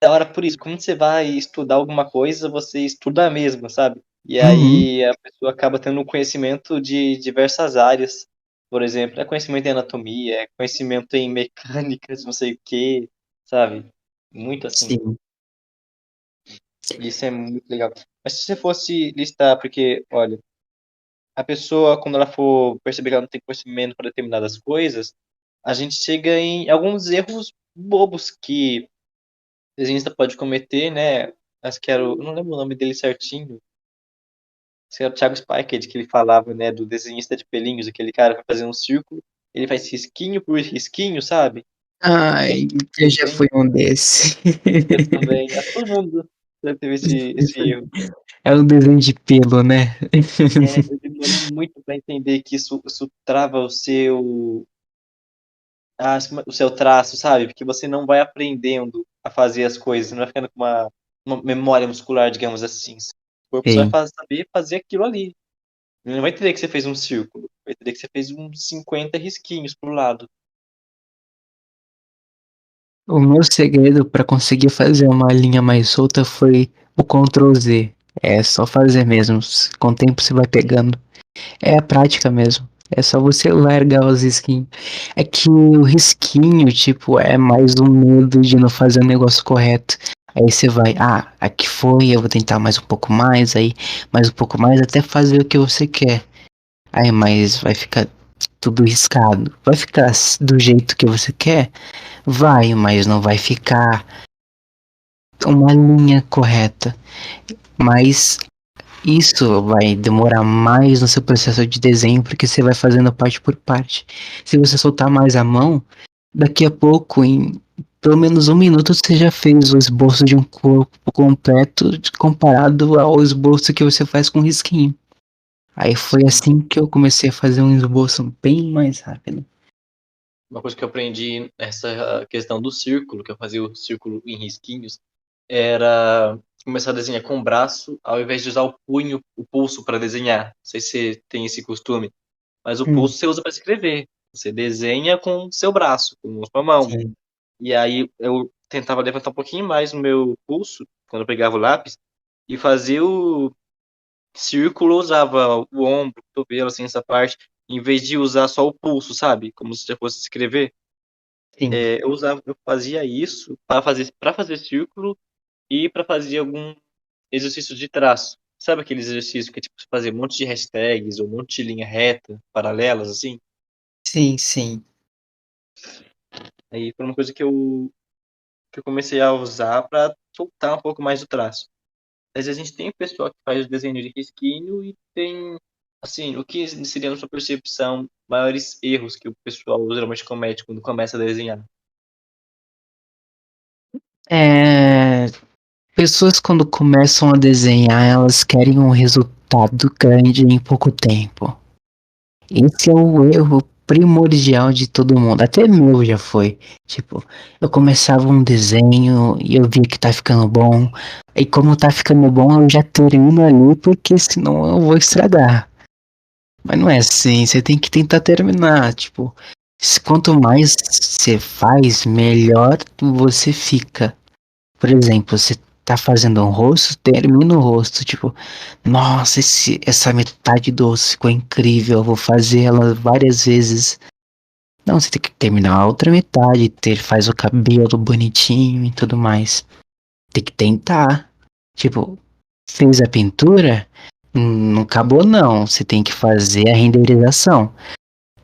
da hora por isso. Quando você vai estudar alguma coisa, você estuda mesmo, sabe? E Uhum, aí a pessoa acaba tendo um conhecimento de diversas áreas. Por exemplo, é conhecimento em anatomia, é conhecimento em mecânica, não sei o quê, sabe? Muito assim. sim. Isso é muito legal. Mas se você fosse listar, porque, olha, a pessoa, quando ela for perceber que ela não tem conhecimento para determinadas coisas, a gente chega em alguns erros bobos que o desenhista pode cometer, né? Acho que era eu não lembro o nome dele certinho. Acho que era o Thiago Spiked, que ele falava, né, do desenhista de pelinhos, aquele cara que vai fazer um círculo, ele faz risquinho por risquinho, sabe? Isso é Ai, muito eu já fui desenho. um desse. Eu também. A todo mundo já teve esse erro. É um desenho de pelo, né? Eu demorei muito para entender que isso trava o seu traço, sabe? Porque você não vai aprendendo a fazer as coisas, não vai ficando com uma memória muscular, digamos assim. O corpo só vai Sim. saber fazer aquilo ali. Ele não vai entender que você fez um círculo, vai entender que você fez uns 50 risquinhos pro lado. O meu segredo para conseguir fazer uma linha mais solta foi o Ctrl Z. É só fazer mesmo. Com o tempo você vai pegando. É a prática mesmo. É só você largar os risquinhos. É que o risquinho, tipo, é mais um medo de não fazer o negócio correto. Aí você vai, aqui foi, eu vou tentar mais um pouco mais, aí mais um pouco mais, até fazer o que você quer. Aí, mas vai ficar tudo riscado. Vai ficar do jeito que você quer? Vai, mas não vai ficar uma linha correta. Mas isso vai demorar mais no seu processo de desenho porque você vai fazendo parte por parte. Se você soltar mais a mão, daqui a pouco, em pelo menos um minuto, você já fez o esboço de um corpo completo comparado ao esboço que você faz com risquinho. Aí foi Sim. assim que eu comecei a fazer um esboço bem mais rápido. Uma coisa que eu aprendi nessa questão do círculo, que eu fazia o círculo em risquinhos, era começar a desenhar com o braço, ao invés de usar o punho, o pulso para desenhar. Não sei se você tem esse costume, mas o Hum, pulso você usa para escrever. Você desenha com o seu braço, com a sua mão. sim. E aí eu tentava levantar um pouquinho mais o meu pulso, quando eu pegava o lápis, e fazia o círculo, eu usava o ombro, o cotovelo, assim, essa parte, em vez de usar só o pulso, sabe? Como se eu fosse escrever. Sim. Eu fazia isso para fazer círculo e para fazer algum exercício de traço. Sabe aquele exercício que é tipo fazer um monte de hashtags ou um monte de linha reta, paralelas, assim? Sim, sim. Aí foi uma coisa que eu comecei a usar para soltar um pouco mais o traço. Às vezes a gente tem pessoal que faz o desenho de risquinho e tem, assim, o que seria na sua percepção maiores erros que o pessoal geralmente comete quando começa a desenhar? É, pessoas quando começam a desenhar, elas querem um resultado grande em pouco tempo. Esse é o erro primordial de todo mundo. Até meu já foi. Tipo, eu começava um desenho e eu via que tá ficando bom. E como tá ficando bom, eu já termino ali, porque senão eu vou estragar. Mas não é assim, você tem que tentar terminar. Tipo, quanto mais você faz, melhor você fica. Por exemplo, você tá fazendo um rosto, termina o rosto, tipo, nossa, essa metade do rosto ficou incrível, eu vou fazer ela várias vezes. Não, você tem que terminar a outra metade, faz o cabelo bonitinho e tudo mais. Tem que tentar. Tipo, fez a pintura, não acabou não, você tem que fazer a renderização.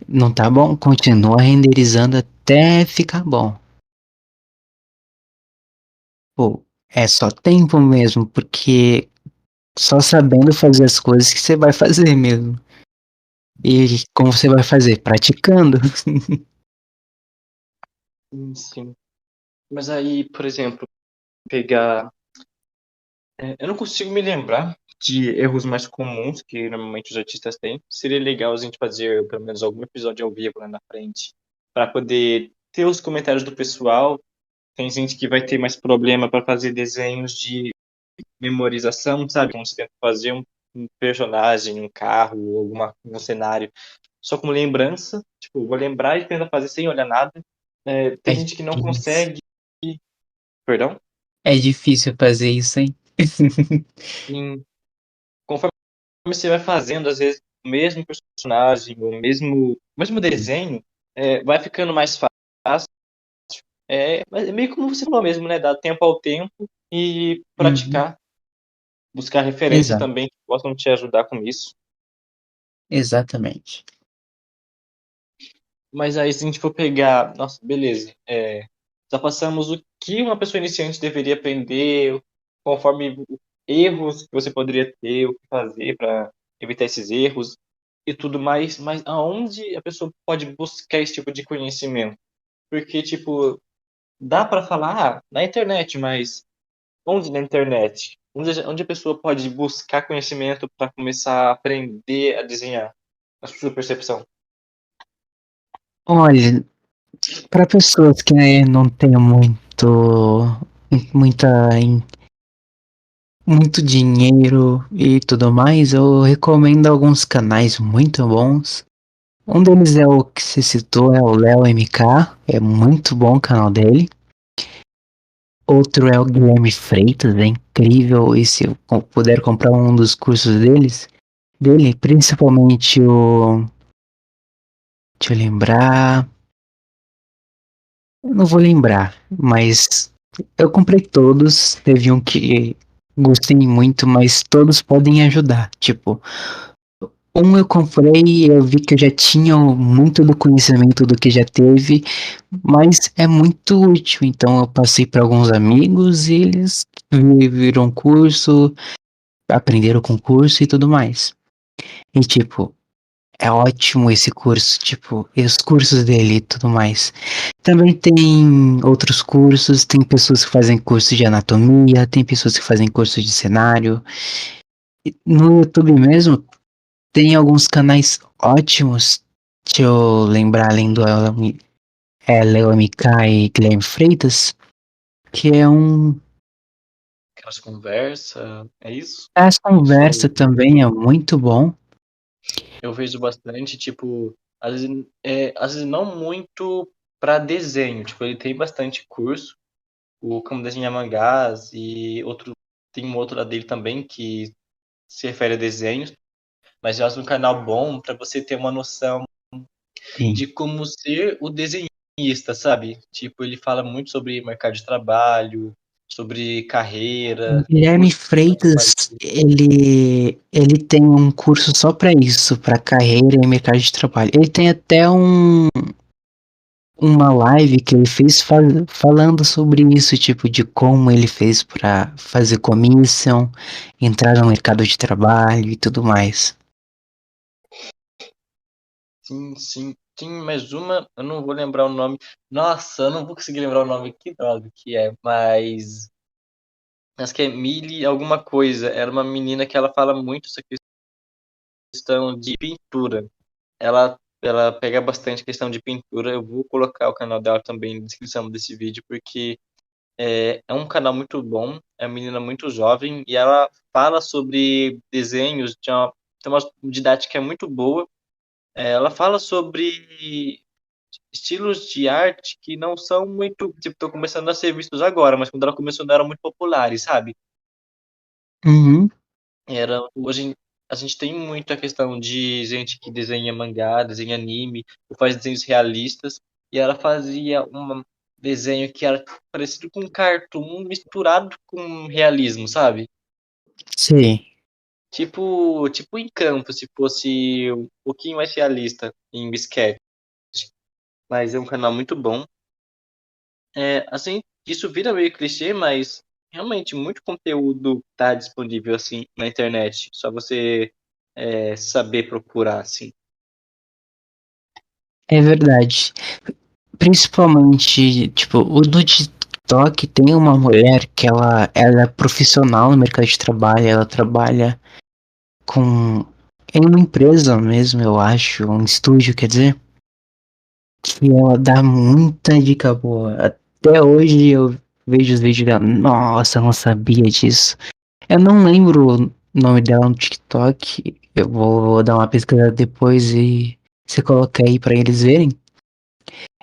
Não tá bom? Continua renderizando até ficar bom. Pô, é só tempo mesmo, porque só sabendo fazer as coisas que você vai fazer mesmo. E como você vai fazer? Praticando. Sim. Mas aí, por exemplo, pegar. Eu não consigo me lembrar de erros mais comuns que normalmente os artistas têm. Seria legal a gente fazer pelo menos algum episódio ao vivo lá na frente, para poder ter os comentários do pessoal. Tem gente que vai ter mais problema para fazer desenhos de memorização, sabe? Como você tenta fazer um personagem, um carro, um cenário, só como lembrança. Tipo, vou lembrar e tenta fazer sem olhar nada. Tem É gente que não difícil. consegue. Perdão? É difícil fazer isso, hein? Em, conforme você vai fazendo, às vezes, o mesmo personagem, o mesmo desenho, vai ficando mais fácil. Mas é meio como você falou mesmo, né? Dar tempo ao tempo e Uhum. praticar. Buscar referências Exato, também que possam te ajudar com isso. exatamente. Mas aí, se a gente for pegar, nossa, beleza, já passamos o que uma pessoa iniciante deveria aprender, conforme erros que você poderia ter, o que fazer para evitar esses erros e tudo mais, mas aonde a pessoa pode buscar esse tipo de conhecimento? Porque, tipo, dá para falar na internet, mas onde na internet? Onde a pessoa pode buscar conhecimento para começar a aprender a desenhar? A sua percepção. Olha, para pessoas que não têm muita, muito dinheiro e tudo mais, eu recomendo alguns canais muito bons. Um deles é o que você citou, é o Léo MK, é muito bom o canal dele. Outro é o Guilherme Freitas, é incrível. E se eu puder comprar um dos cursos dele, principalmente o. Deixa eu lembrar. Eu não vou lembrar, mas eu comprei todos. Teve um que gostei muito, mas todos podem ajudar. Tipo, um eu comprei e eu vi que eu já tinha muito do conhecimento do que já teve, mas é muito útil. Então eu passei para alguns amigos e eles viram curso, aprenderam com o curso e tudo mais. E tipo, é ótimo esse curso, tipo, e os cursos dele e tudo mais. Também tem outros cursos, tem pessoas que fazem curso de anatomia, tem pessoas que fazem curso de cenário. E no YouTube mesmo tem alguns canais ótimos. Deixa eu lembrar além do Leo MK e Guilherme Freitas, que é um. Aquelas conversas, é isso? Essa Eu conversa sou, também é muito bom. eu vejo bastante, tipo, às vezes não muito para desenho, tipo, ele tem bastante curso, o Como Desenhar Mangás e tem um outro lá dele também que se refere a desenhos, mas eu acho um canal bom para você ter uma noção Sim. de como ser o desenhista, sabe? Tipo, ele fala muito sobre mercado de trabalho, sobre O carreira, Guilherme cursos que você pode Freitas, fazer. ele tem um curso só para isso, para carreira e mercado de trabalho. Ele tem até uma live que ele fez falando sobre isso, tipo, de como ele fez para fazer commission, entrar no mercado de trabalho e tudo mais. Sim, sim. Tem mais uma, eu não vou lembrar o nome. Nossa, eu não vou conseguir lembrar o nome, que droga que é, mas acho que é Millie alguma coisa. Era uma menina que ela fala muito essa questão de pintura. Ela ela pega bastante questão de pintura. Eu vou colocar o canal dela também na descrição desse vídeo, porque é um canal muito bom, é uma menina muito jovem e ela fala sobre desenhos, tem uma didática muito boa. Ela fala sobre estilos de arte que não são muito, tipo, estão começando a ser vistos agora, mas quando ela começou não eram muito populares, sabe? Uhum. Hoje a gente tem muito a questão de gente que desenha mangá, desenha anime, ou faz desenhos realistas, e ela fazia um desenho que era parecido com um cartoon misturado com realismo, sabe? Sim. Tipo Encanto, se fosse um pouquinho mais realista em sketch. Mas é um canal muito bom. Assim, isso vira meio clichê, mas realmente muito conteúdo tá disponível assim na internet. Só você saber procurar, assim. É verdade. Principalmente, tipo, o do TikTok tem uma mulher que ela é profissional no mercado de trabalho, ela trabalha com em uma empresa mesmo, eu acho, um estúdio, quer dizer, que ela dá muita dica boa. Até hoje eu vejo os vídeos dela, nossa, eu não sabia disso. Eu não lembro o nome dela no TikTok, eu vou dar uma pesquisada depois e você coloca aí pra eles verem.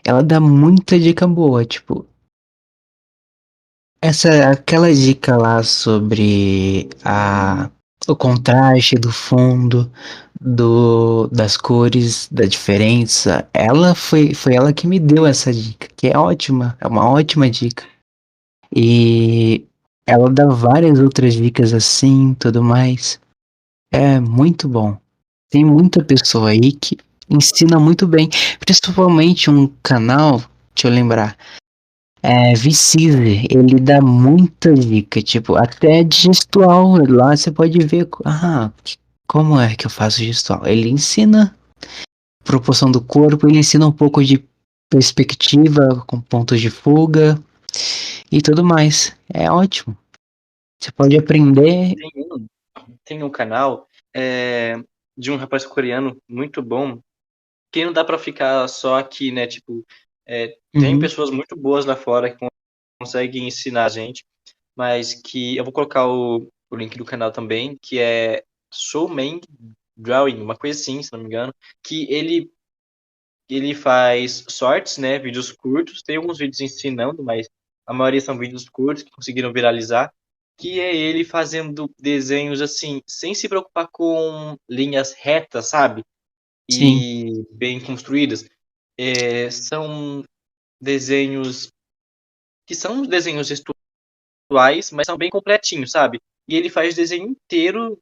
Ela dá muita dica boa, tipo, aquela dica lá sobre o contraste do fundo, das cores, da diferença, foi ela que me deu essa dica, que é ótima, é uma ótima dica. E ela dá várias outras dicas assim, tudo mais. É muito bom. Tem muita pessoa aí que ensina muito bem, principalmente um canal, deixa eu lembrar. Vicise, ele dá muita dica, tipo, até de gestual, lá você pode ver, como é que eu faço gestual? Ele ensina proporção do corpo, ele ensina um pouco de perspectiva, com pontos de fuga e tudo mais. É ótimo. Você pode aprender. Tem tem um canal de um rapaz coreano muito bom, que não dá pra ficar só aqui, né? Tipo, tem Uhum, pessoas muito boas lá fora que conseguem ensinar a gente, mas que eu vou colocar o link do canal também, que é Showman Drawing, uma coisa assim, se não me engano, que ele faz shorts, né, vídeos curtos, tem alguns vídeos ensinando, mas a maioria são vídeos curtos que conseguiram viralizar, que é ele fazendo desenhos assim, sem se preocupar com linhas retas, sabe? sim. E bem construídas. São desenhos que são desenhos gestuais, mas são bem completinhos, sabe? E ele faz o desenho inteiro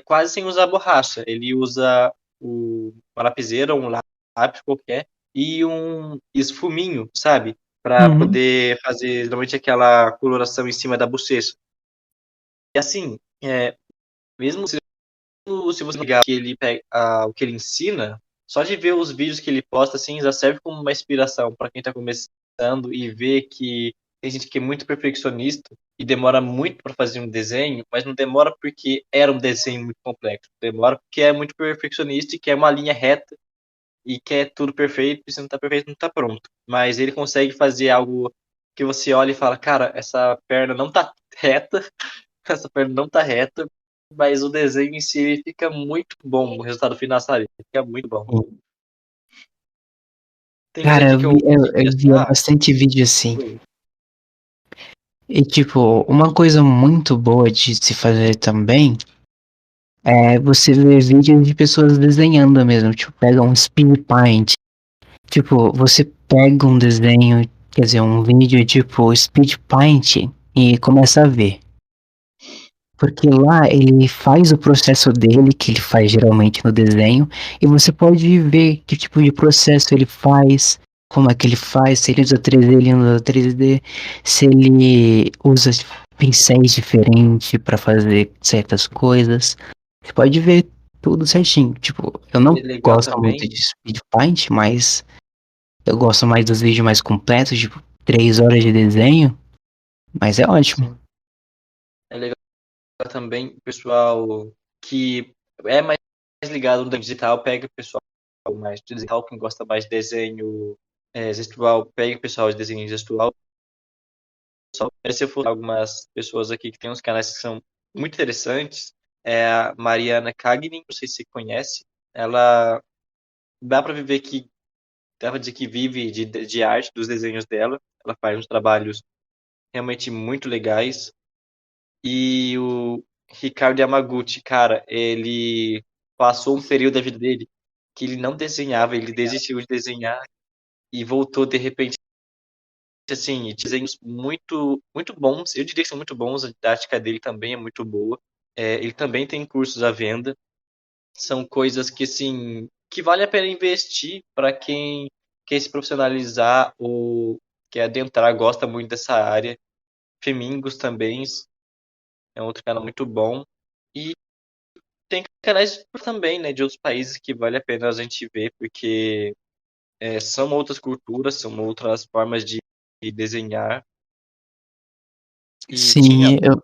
quase sem usar borracha. Ele usa uma lapiseira, um lápis qualquer e um esfuminho, sabe? Para Uhum. poder fazer geralmente aquela coloração em cima da bochecha. E assim, mesmo se você ligar que ele pega, o que ele ensina, só de ver os vídeos que ele posta assim já serve como uma inspiração para quem está começando e ver que tem gente que é muito perfeccionista e demora muito para fazer um desenho, mas não demora porque era um desenho muito complexo. Demora porque é muito perfeccionista e quer uma linha reta e quer tudo perfeito, e se não está perfeito, não está pronto. Mas ele consegue fazer algo que você olha e fala, cara, essa perna não tá reta, essa perna não tá reta, mas o desenho em si ele fica muito bom. O resultado final, sabe? Fica muito bom. Tem outra Cara, aqui que eu eu consegui via achar. bastante vídeo assim. Foi. E tipo, uma coisa muito boa de se fazer também é você ver vídeos de pessoas desenhando mesmo. Tipo, pega um speed paint. Tipo, você pega um desenho, quer dizer, um vídeo tipo speed paint e começa a ver. Porque lá ele faz o processo dele, que ele faz geralmente no desenho, e você pode ver que tipo de processo ele faz, como é que ele faz, se ele usa 3D, ele usa 3D, se ele usa pincéis diferentes para fazer certas coisas. Você pode ver tudo certinho. Tipo, eu É não legal gosto muito também. de Speed Paint, mas eu gosto mais dos vídeos mais completos, tipo 3 horas de desenho, mas é ótimo. Sim. É legal também o pessoal que é mais ligado no digital, pega o pessoal mais de desenho, quem gosta mais de desenho gestual, pega o pessoal de desenho gestual. Só se eu for algumas pessoas aqui que tem uns canais que são muito interessantes, é a Mariana Cagnin, não sei se você conhece, ela dá para viver que dá pra dizer que vive de arte, dos desenhos dela, ela faz uns trabalhos realmente muito legais. E o Ricardo Yamaguchi, cara, ele passou um período da vida dele que ele não desenhava, ele desistiu de desenhar e voltou de repente, assim, desenhos muito, muito bons. Eu diria que são muito bons, a didática dele também é muito boa. Ele também tem cursos à venda. São coisas que, assim, que vale a pena investir para quem quer se profissionalizar ou quer adentrar, gosta muito dessa área. Femingos também é outro canal muito bom. E tem canais também, né, de outros países que vale a pena a gente ver, porque são outras culturas, são outras formas de desenhar. E Sim, eu.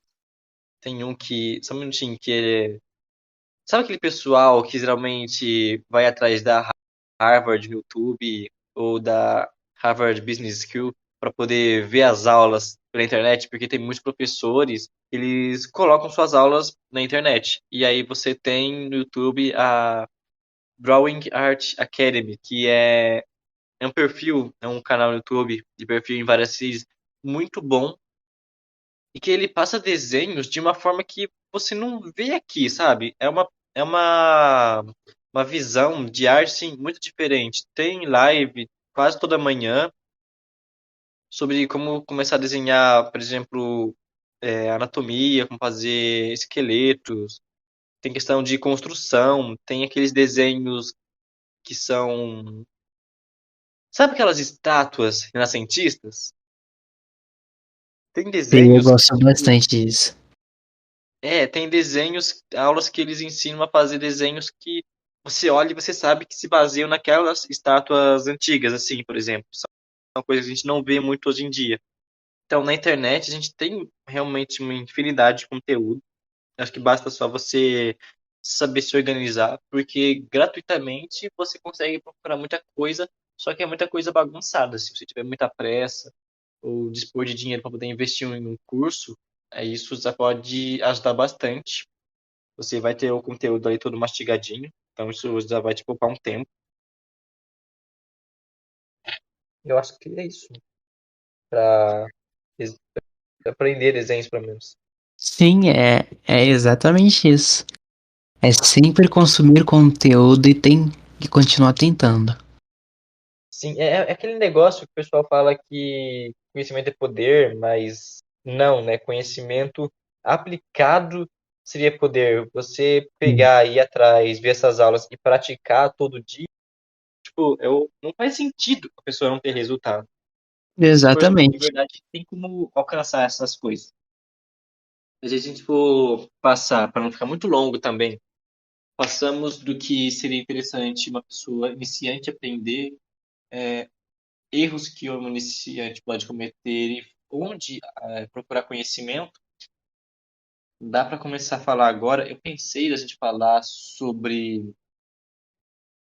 tem um que, só um minutinho, que sabe aquele pessoal que geralmente vai atrás da Harvard no YouTube ou da Harvard Business School para poder ver as aulas pela internet? Porque tem muitos professores, eles colocam suas aulas na internet. E aí você tem no YouTube a Drawing Art Academy, que é um perfil, é um canal no YouTube de perfil em várias cities muito bom e que ele passa desenhos de uma forma que você não vê aqui, sabe? É uma visão de arte sim, muito diferente. Tem live quase toda manhã sobre como começar a desenhar, por exemplo, anatomia, como fazer esqueletos. Tem questão de construção, tem aqueles desenhos que são. Sabe aquelas estátuas renascentistas? Tem Eu desenhos que, gosto tipo, bastante disso. tem desenhos, aulas que eles ensinam a fazer desenhos que você olha e você sabe que se baseiam naquelas estátuas antigas, assim, por exemplo. São coisas que a gente não vê muito hoje em dia. Então, na internet, a gente tem realmente uma infinidade de conteúdo. Acho que basta só você saber se organizar, porque gratuitamente você consegue procurar muita coisa, só que é muita coisa bagunçada. Se você tiver muita pressa ou dispor de dinheiro para poder investir em um curso, isso já pode ajudar bastante. Você vai ter o conteúdo ali todo mastigadinho, então isso já vai te poupar um tempo. Eu acho que é isso, para aprender desenhos, pelo menos. Sim, é exatamente isso. É sempre consumir conteúdo e continuar tentando. Sim, é aquele negócio que o pessoal fala que conhecimento é poder, mas não, né? Conhecimento aplicado seria poder. Você pegar, ir atrás, ver essas aulas e praticar todo dia, tipo, não faz sentido a pessoa não ter resultado. Se você for de Exatamente. verdade, tem como alcançar essas coisas. Mas se a gente for passar, para não ficar muito longo também, passamos do que seria interessante uma pessoa iniciante aprender, erros que o iniciante pode cometer e onde procurar conhecimento. Dá para começar a falar agora. Eu pensei a gente falar sobre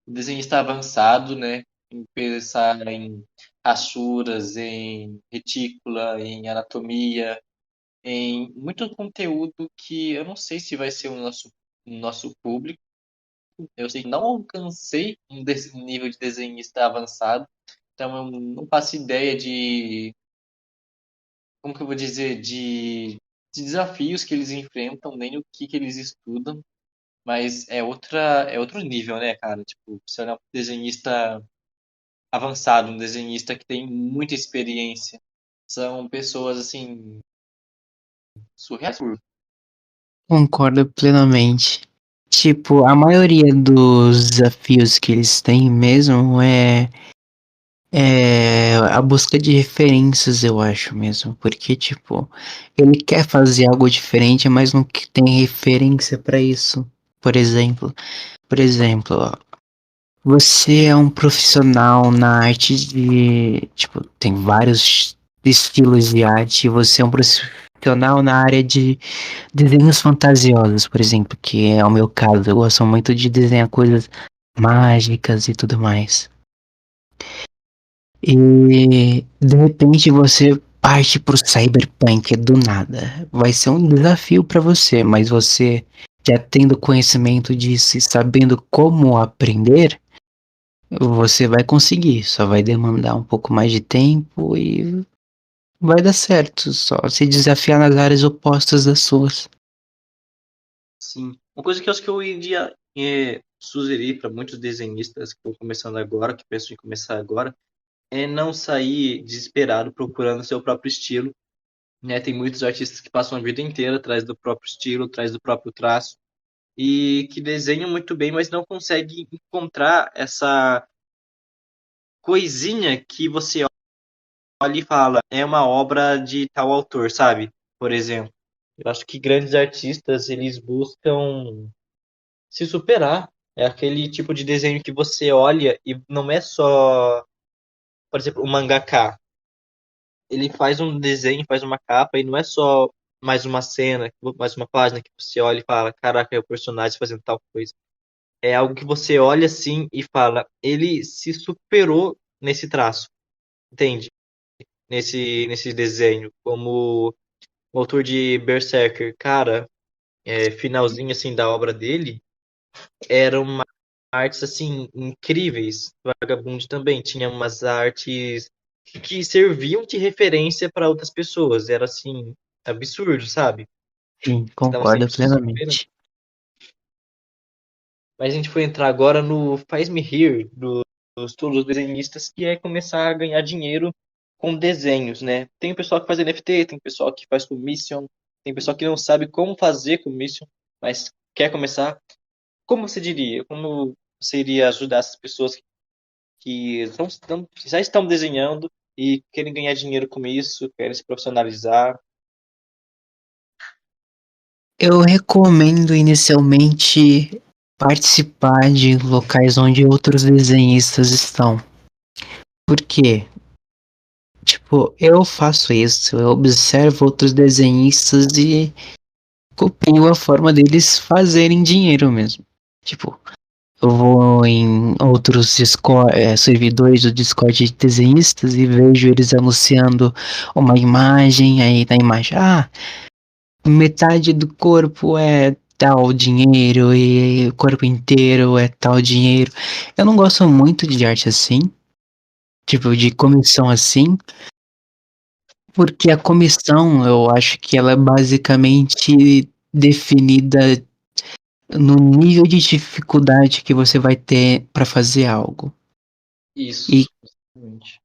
o desenhista avançado, né? Em pensar em rachuras, em retícula, em anatomia, em muito conteúdo que eu não sei se vai ser o nosso público. Eu sei que não alcancei um nível de desenhista avançado, então eu não faço ideia de, como que eu vou dizer, de desafios que eles enfrentam, nem o que eles estudam, mas é outro nível, né, cara? Tipo, você olhar um desenhista avançado, um desenhista que tem muita experiência, são pessoas, assim, surreais. Concordo plenamente. Tipo, a maioria dos desafios que eles têm mesmo é a busca de referências, eu acho mesmo. Porque, tipo, ele quer fazer algo diferente, mas não tem referência pra isso. Por exemplo, ó, você é um profissional na arte de, tipo, tem vários estilos de arte, e você é um profissional na área de desenhos fantasiosos, por exemplo, que é o meu caso. Eu gosto muito de desenhar coisas mágicas e tudo mais. E de repente você parte pro cyberpunk do nada. Vai ser um desafio para você, mas você já tendo conhecimento disso e sabendo como aprender, você vai conseguir. Só vai demandar um pouco mais de tempo e vai dar certo. Só se desafiar nas áreas opostas das suas. Sim. Uma coisa que eu acho que eu iria sugerir para muitos desenhistas que estão começando agora, que pensam em começar agora, é não sair desesperado procurando seu próprio estilo. Né? Tem muitos artistas que passam a vida inteira atrás do próprio estilo, atrás do próprio traço, e que desenham muito bem, mas não conseguem encontrar essa coisinha que você olha e fala, é uma obra de tal autor, sabe? Por exemplo. Eu acho que grandes artistas, eles buscam se superar. É aquele tipo de desenho que você olha e não é só, por exemplo, o mangaka. Ele faz um desenho, faz uma capa e não é só mais uma cena, mais uma página que você olha e fala, caraca, é o personagem fazendo tal coisa. É algo que você olha assim e fala, ele se superou nesse traço, entende? Nesse desenho, como o autor de Berserker, cara, finalzinho assim da obra dele, eram uma artes assim incríveis. Vagabond também tinha umas artes que serviam de referência para outras pessoas. Era assim absurdo, sabe? Sim, Estavam concordo sempre se superando. plenamente. Mas a gente foi entrar agora no Faz Me Rir dos todos os desenhistas, que é começar a ganhar dinheiro com desenhos, né? Tem o pessoal que faz NFT, tem o pessoal que faz commission, tem o pessoal que não sabe como fazer commission, mas quer começar. Como você diria? Como você iria ajudar essas pessoas que já estão desenhando e querem ganhar dinheiro com isso, querem se profissionalizar? Eu recomendo inicialmente participar de locais onde outros desenhistas estão. Por quê? Tipo, eu faço isso, eu observo outros desenhistas e copio a forma deles fazerem dinheiro mesmo. Tipo, eu vou em outros servidores do Discord de desenhistas e vejo eles anunciando uma imagem, aí na imagem, metade do corpo é tal dinheiro e o corpo inteiro é tal dinheiro. Eu não gosto muito de arte assim, tipo, de comissão assim, porque a comissão eu acho que ela é basicamente definida no nível de dificuldade que você vai ter para fazer algo. E, Isso, exatamente.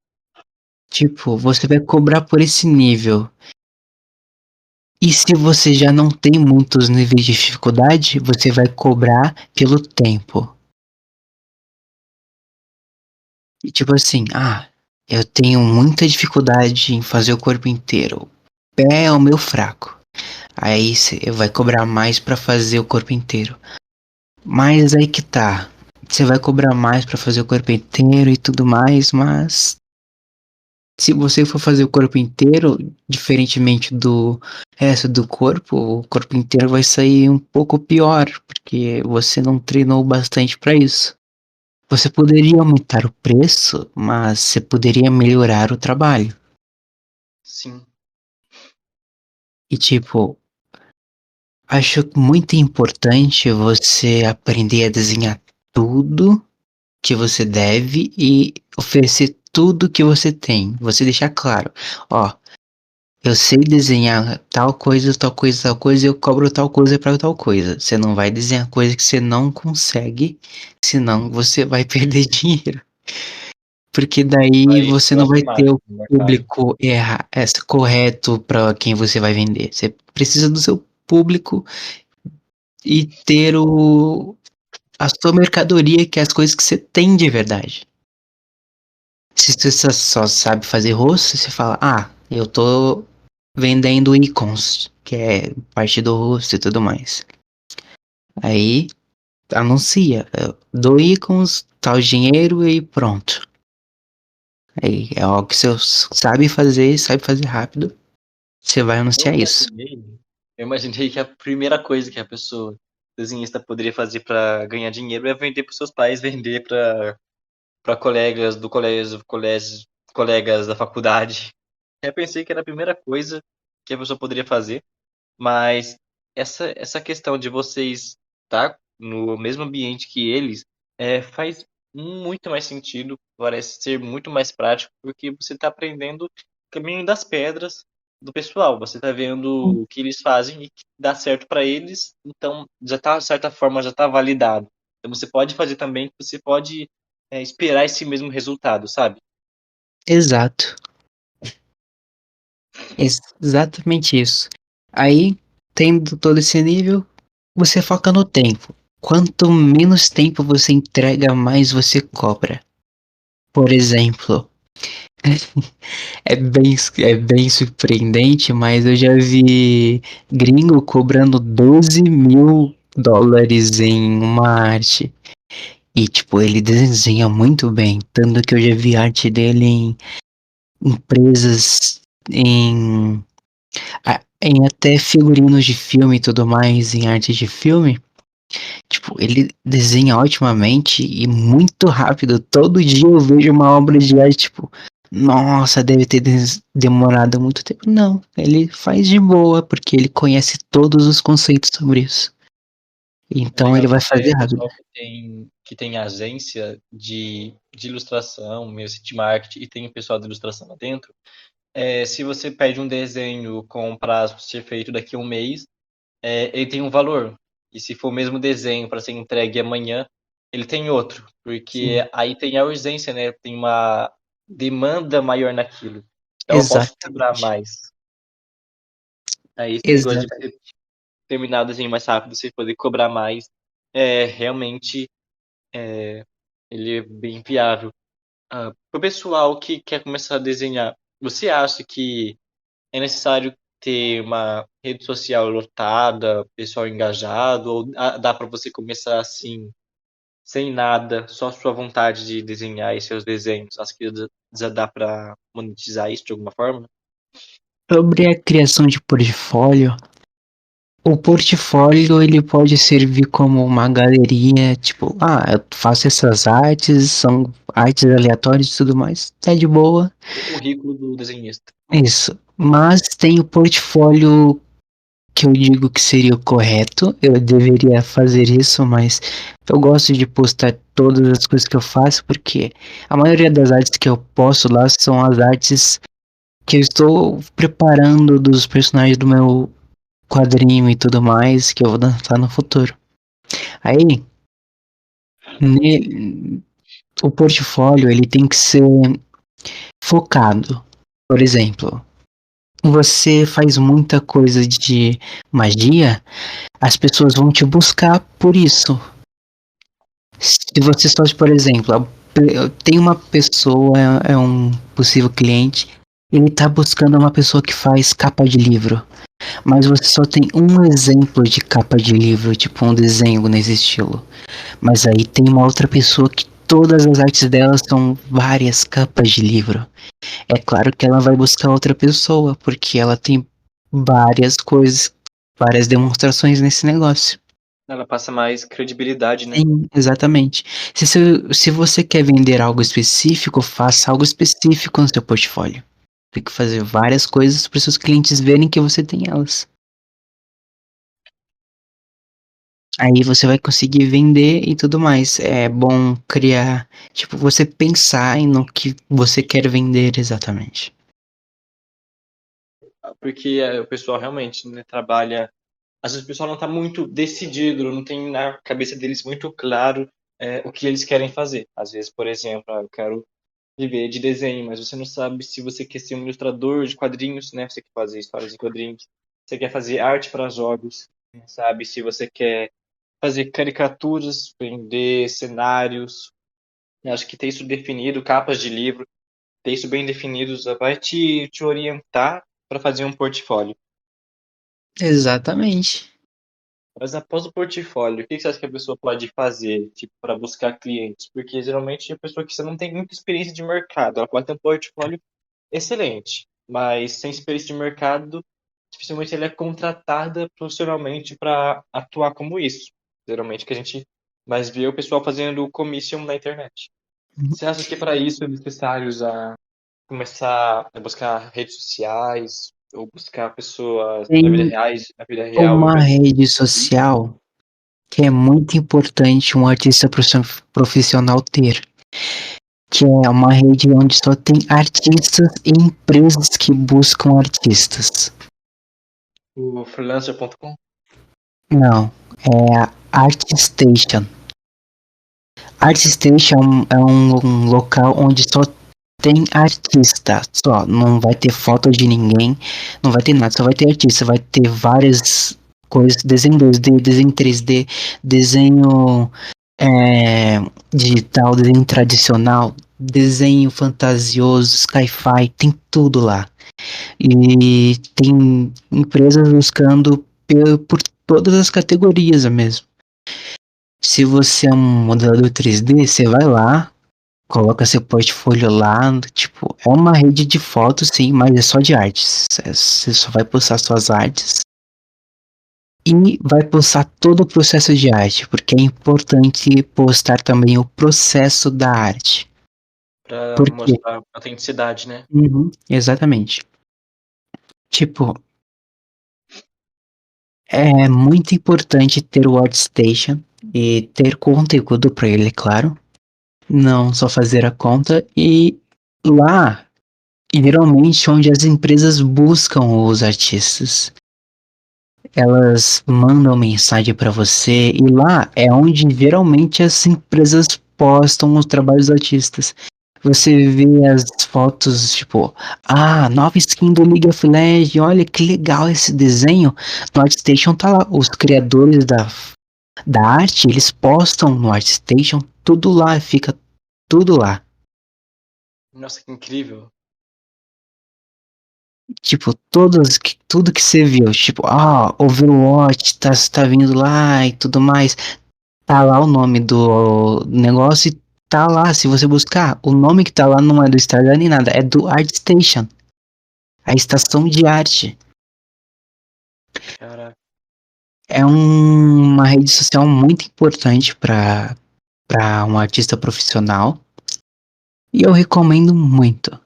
tipo, você vai cobrar por esse nível. E se você já não tem muitos níveis de dificuldade, você vai cobrar pelo tempo. E tipo assim, eu tenho muita dificuldade em fazer o corpo inteiro. O pé é o meu fraco. Aí você vai cobrar mais pra fazer o corpo inteiro. Mas aí que tá. Você vai cobrar mais pra fazer o corpo inteiro e tudo mais, mas se você for fazer o corpo inteiro, diferentemente do resto do corpo, o corpo inteiro vai sair um pouco pior, porque você não treinou bastante pra isso. Você poderia aumentar o preço, mas você poderia melhorar o trabalho. Sim. E tipo, acho muito importante você aprender a desenhar tudo que você deve e oferecer tudo que você tem. Você deixar claro, ó, eu sei desenhar tal coisa, tal coisa, tal coisa, e eu cobro tal coisa para tal coisa. Você não vai desenhar coisa que você não consegue, senão você vai perder dinheiro. Porque daí você Vai não vai ser ter mágico o no mercado. público correto para quem você vai vender. Você precisa do seu público e ter a sua mercadoria, que é as coisas que você tem de verdade. Se você só sabe fazer rosto, você fala, eu tô vendendo icons, que é parte do rosto e tudo mais. Aí anuncia, eu dou icons, tal dinheiro e pronto. Aí é algo que você sabe fazer rápido, você vai Eu anunciar isso. imaginei, eu imaginei que a primeira coisa que a pessoa desenhista poderia fazer para ganhar dinheiro é vender para seus pais, vender para colegas do colégio, colegas da faculdade. Eu pensei que era a primeira coisa que a pessoa poderia fazer, mas essa questão de vocês estar no mesmo ambiente que eles faz muito mais sentido, parece ser muito mais prático, porque você está aprendendo o caminho das pedras do pessoal, você está vendo o que eles fazem e que dá certo para eles, então já está, de certa forma, já está validado. Então você pode fazer também, você pode esperar esse mesmo resultado, sabe? Exato. Exatamente isso. Aí, tendo todo esse nível, você foca no tempo. Quanto menos tempo você entrega, mais você cobra. Por exemplo, é bem surpreendente, mas eu já vi gringo cobrando $12.000 em uma arte. E, tipo, ele desenha muito bem. Tanto que eu já vi arte dele em empresas, em até figurinos de filme e tudo mais, em arte de filme. Tipo, ele desenha otimamente e muito rápido. Todo dia eu vejo uma obra de arte, tipo, nossa, deve ter demorado muito tempo. Não, ele faz de boa, porque ele conhece todos os conceitos sobre isso. É Então legal ele vai que fazer até rápido. pessoal que tem agência de ilustração, mesmo de marketing, e tem pessoal de ilustração lá dentro. Se você pede um desenho com prazo para ser feito daqui a um mês, ele tem um valor. E se for o mesmo desenho para ser entregue amanhã, ele tem outro. Sim, Porque aí tem a urgência, né? Tem uma demanda maior naquilo. Então eu posso cobrar exatamente. mais. Aí esse negócio de Exatamente. você terminar o desenho mais rápido, você poder cobrar mais, realmente ele é bem viável. Para o pessoal que quer começar a desenhar, você acha que é necessário ter uma rede social lotada, pessoal engajado, ou dá para você começar assim, sem nada, só sua vontade de desenhar e seus desenhos? Acho que já dá para monetizar isso de alguma forma? Sobre a criação de portfólio, o portfólio ele pode servir como uma galeria, tipo, eu faço essas artes, são artes aleatórias e tudo mais, tá de boa. O currículo do desenhista. Isso. Mas tem o portfólio que eu digo que seria o correto. Eu deveria fazer isso, mas eu gosto de postar todas as coisas que eu faço, porque a maioria das artes que eu posto lá são as artes que eu estou preparando dos personagens do meu quadrinho e tudo mais, que eu vou lançar no futuro. Aí, o portfólio ele tem que ser focado. Por exemplo, você faz muita coisa de magia, as pessoas vão te buscar por isso. Se você só, por exemplo, tem uma pessoa, é um possível cliente, ele tá buscando uma pessoa que faz capa de livro, mas você só tem um exemplo de capa de livro, tipo um desenho nesse estilo. Mas aí tem uma outra pessoa que todas as artes dela são várias capas de livro. É claro que ela vai buscar outra pessoa, porque ela tem várias coisas, várias demonstrações nesse negócio. Ela passa mais credibilidade, né? Sim, exatamente. Se você quer vender algo específico, faça algo específico no seu portfólio. Tem que fazer várias coisas para os seus clientes verem que você tem elas. Aí você vai conseguir vender e tudo mais. É bom criar, tipo, você pensar no que você quer vender exatamente. Porque o pessoal realmente, né, trabalha. Às vezes o pessoal não está muito decidido, não tem na cabeça deles muito claro o que eles querem fazer. Às vezes, por exemplo, eu quero viver de desenho, mas você não sabe se você quer ser um ilustrador de quadrinhos, né? Você quer fazer histórias em quadrinhos, você quer fazer arte para jogos, né? Sabe? Se você quer fazer caricaturas, vender cenários. Eu acho que ter isso definido, capas de livro, ter isso bem definido, vai te orientar para fazer um portfólio. Exatamente. Mas após o portfólio, o que você acha que a pessoa pode fazer, tipo, para buscar clientes? Porque geralmente a pessoa que você não tem muita experiência de mercado, ela pode ter um portfólio excelente, mas sem experiência de mercado, dificilmente ela é contratada profissionalmente para atuar como isso. Geralmente que a gente mais vê é o pessoal fazendo commission na internet. Você acha que para isso é necessário começar a buscar redes sociais ou buscar pessoas Tem na vida real, ao uma invés rede de... social que é muito importante um artista profissional ter, que é uma rede onde só tem artistas e empresas que buscam artistas. o freelancer.com? Não, é a ArtStation. ArtStation é um local onde só tem artista, só. Não vai ter foto de ninguém, não vai ter nada, só vai ter artista. Vai ter várias coisas, desenho 2D, desenho 3D, desenho digital, desenho tradicional, desenho fantasioso, sci-fi, tem tudo lá. E tem empresas buscando por todas as categorias mesmo. Se você é um modelador 3D, você vai lá, coloca seu portfólio lá, tipo, é uma rede de fotos sim, mas é só de artes. Você só vai postar suas artes e vai postar todo o processo de arte, porque é importante postar também o processo da arte. Para Por quê? mostrar autenticidade, né? Uhum, exatamente. Tipo, é muito importante ter o ArtStation e ter conteúdo para ele, é claro. Não só fazer a conta e lá, geralmente onde as empresas buscam os artistas. Elas mandam mensagem para você e lá é onde geralmente as empresas postam os trabalhos dos artistas. Você vê as fotos, tipo, nova skin do League of Legends, olha que legal esse desenho. No ArtStation tá lá, os criadores da arte, eles postam no ArtStation, tudo lá, fica tudo lá. Nossa, que incrível. Tipo, tudo que você viu, tipo, Overwatch tá vindo lá e tudo mais. Tá lá o nome do negócio e tá lá, se você buscar, o nome que tá lá não é do Instagram nem nada, é do ArtStation, a estação de arte. Caraca. É uma rede social muito importante para um artista profissional e eu recomendo muito.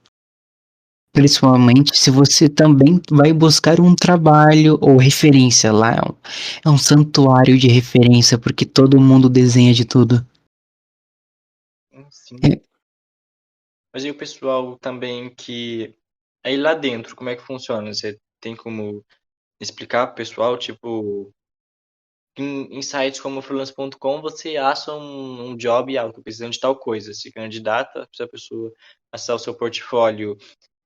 Principalmente se você também vai buscar um trabalho ou referência lá. É um santuário de referência porque todo mundo desenha de tudo. Sim. É, Mas e o pessoal também que... Aí lá dentro, como é que funciona? Você tem como explicar pro pessoal, tipo, em sites como freelance.com, você acha um job, tô precisando de tal coisa, se candidata, se a pessoa acessar o seu portfólio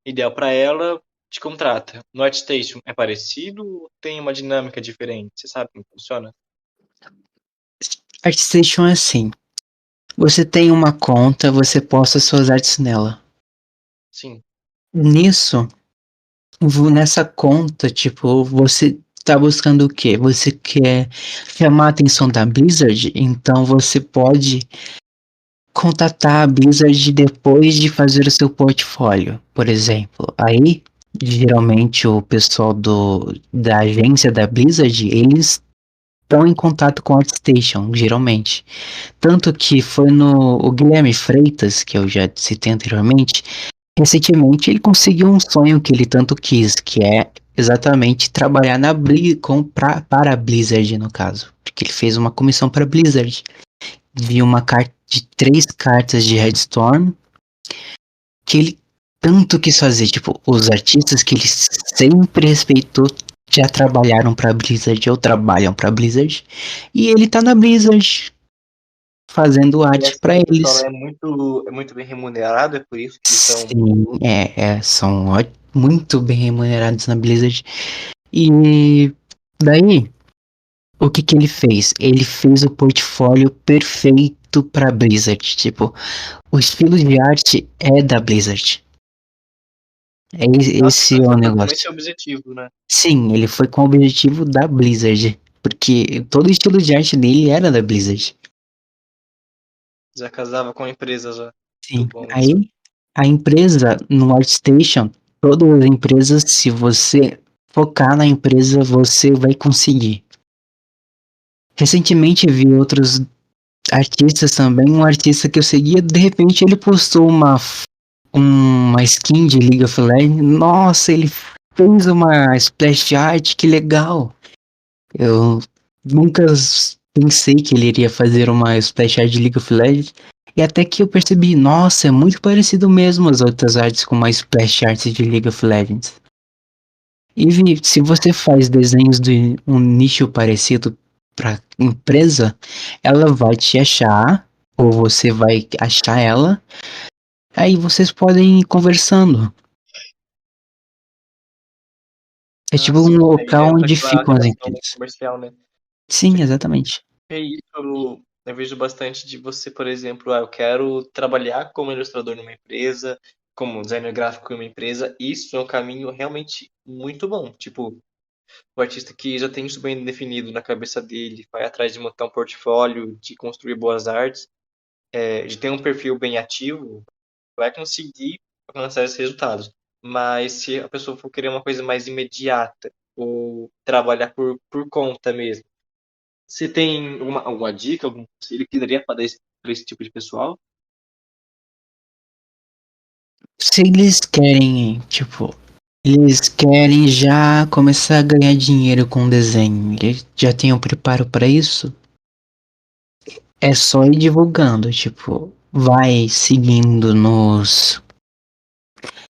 ideal para ela, te contrata. No ArtStation é parecido ou tem uma dinâmica diferente? Você sabe como funciona? ArtStation é assim. Você tem uma conta, você posta suas artes nela. Sim. Nisso, nessa conta, tipo, você tá buscando o quê? Você quer chamar a atenção da Blizzard? Então você pode contatar a Blizzard depois de fazer o seu portfólio, por exemplo. Aí, geralmente o pessoal da agência da Blizzard, eles estão em contato com a ArtStation, geralmente. Tanto que foi no o Guilherme Freitas, que eu já citei anteriormente, recentemente ele conseguiu um sonho que ele tanto quis, que é exatamente trabalhar para a Blizzard, no caso. Porque ele fez uma comissão para a Blizzard. Viu uma carta de 3 cartas de Redstorm que ele tanto quis fazer. Tipo, os artistas que ele sempre respeitou já trabalharam pra Blizzard ou trabalham pra Blizzard. E ele tá na Blizzard fazendo E arte pra esse pessoal eles. é muito bem remunerado, é por isso que eles são... Sim, são muito bem remunerados na Blizzard. E daí, o que que ele fez? Ele fez o portfólio perfeito pra Blizzard. Tipo, o estilo de arte é da Blizzard. Nossa, Esse então é o já foi com esse negócio. objetivo, né? Sim, ele foi com o objetivo da Blizzard. Porque todo o estilo de arte dele era da Blizzard. Já casava com a empresa já. Muito Sim. bom isso. Aí, a empresa no ArtStation, todas as empresas, se você focar na empresa, você vai conseguir. Recentemente vi outros artistas também, um artista que eu seguia, de repente ele postou uma skin de League of Legends. Nossa, ele fez uma splash art, que legal. Eu nunca pensei que ele iria fazer uma splash art de League of Legends. E até que eu percebi, nossa, é muito parecido mesmo as outras artes com uma splash art de League of Legends. E se você faz desenhos de um nicho parecido para empresa, ela vai te achar, ou você vai achar ela, aí vocês podem ir conversando. É Ah, tipo um sim. Aí local entra onde aquela ficam as relação empresas. comercial, né? Sim, exatamente. É isso, eu vejo bastante de você, por exemplo, eu quero trabalhar como ilustrador numa empresa, como designer gráfico em uma empresa. Isso é um caminho realmente muito bom. Tipo, o artista que já tem isso bem definido na cabeça dele, vai atrás de montar um portfólio, de construir boas artes, de ter um perfil bem ativo, vai conseguir alcançar esses resultados. Mas se a pessoa for querer uma coisa mais imediata, ou trabalhar por conta mesmo, você tem alguma dica, algum conselho que daria para esse tipo de pessoal? Se eles querem, tipo, eles querem já começar a ganhar dinheiro com desenho, eles já têm o preparo para isso, é só ir divulgando, tipo, vai seguindo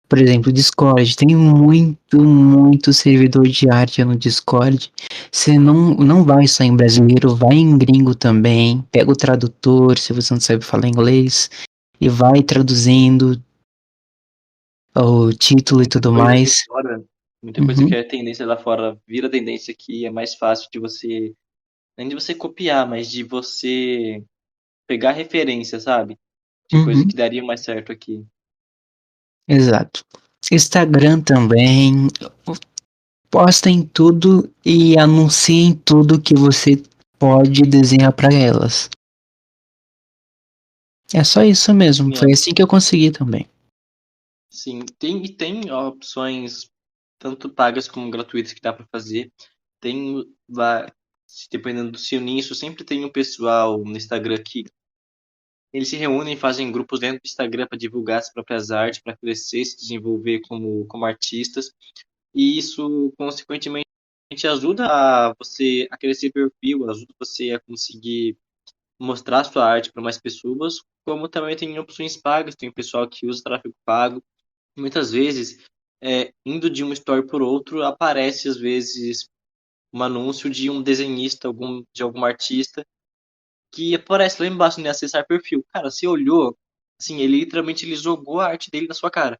por exemplo, Discord, tem muito servidor de arte no Discord. Você não vai só em brasileiro, vai em gringo também. Pega o tradutor, se você não sabe falar inglês, e vai traduzindo o título e Muita tudo coisa de mais. fora, muita coisa que Uhum, é tendência lá fora, vira tendência aqui, é mais fácil de você, nem de você copiar, mas de você pegar referência, sabe? De coisa uhum, que daria mais certo aqui. exato. Instagram também. Posta em tudo e anuncia em tudo que você pode desenhar para elas. É só isso mesmo. Sim, Foi assim que eu consegui também. sim. Tem opções tanto pagas como gratuitas que dá para fazer. Tem, dependendo do seu nicho, sempre tem um pessoal no Instagram que eles se reúnem, fazem grupos dentro do Instagram para divulgar as próprias artes, para crescer, se desenvolver como artistas. E isso, consequentemente, ajuda a você a crescer perfil, ajuda você a conseguir mostrar sua arte para mais pessoas, como também tem opções pagas, tem pessoal que usa tráfego pago. Muitas vezes, indo de um story por outro, aparece às vezes um anúncio de um desenhista, de algum artista, que aparece lá embaixo, né, acessar perfil. Cara, você olhou, assim, ele literalmente ele jogou a arte dele na sua cara.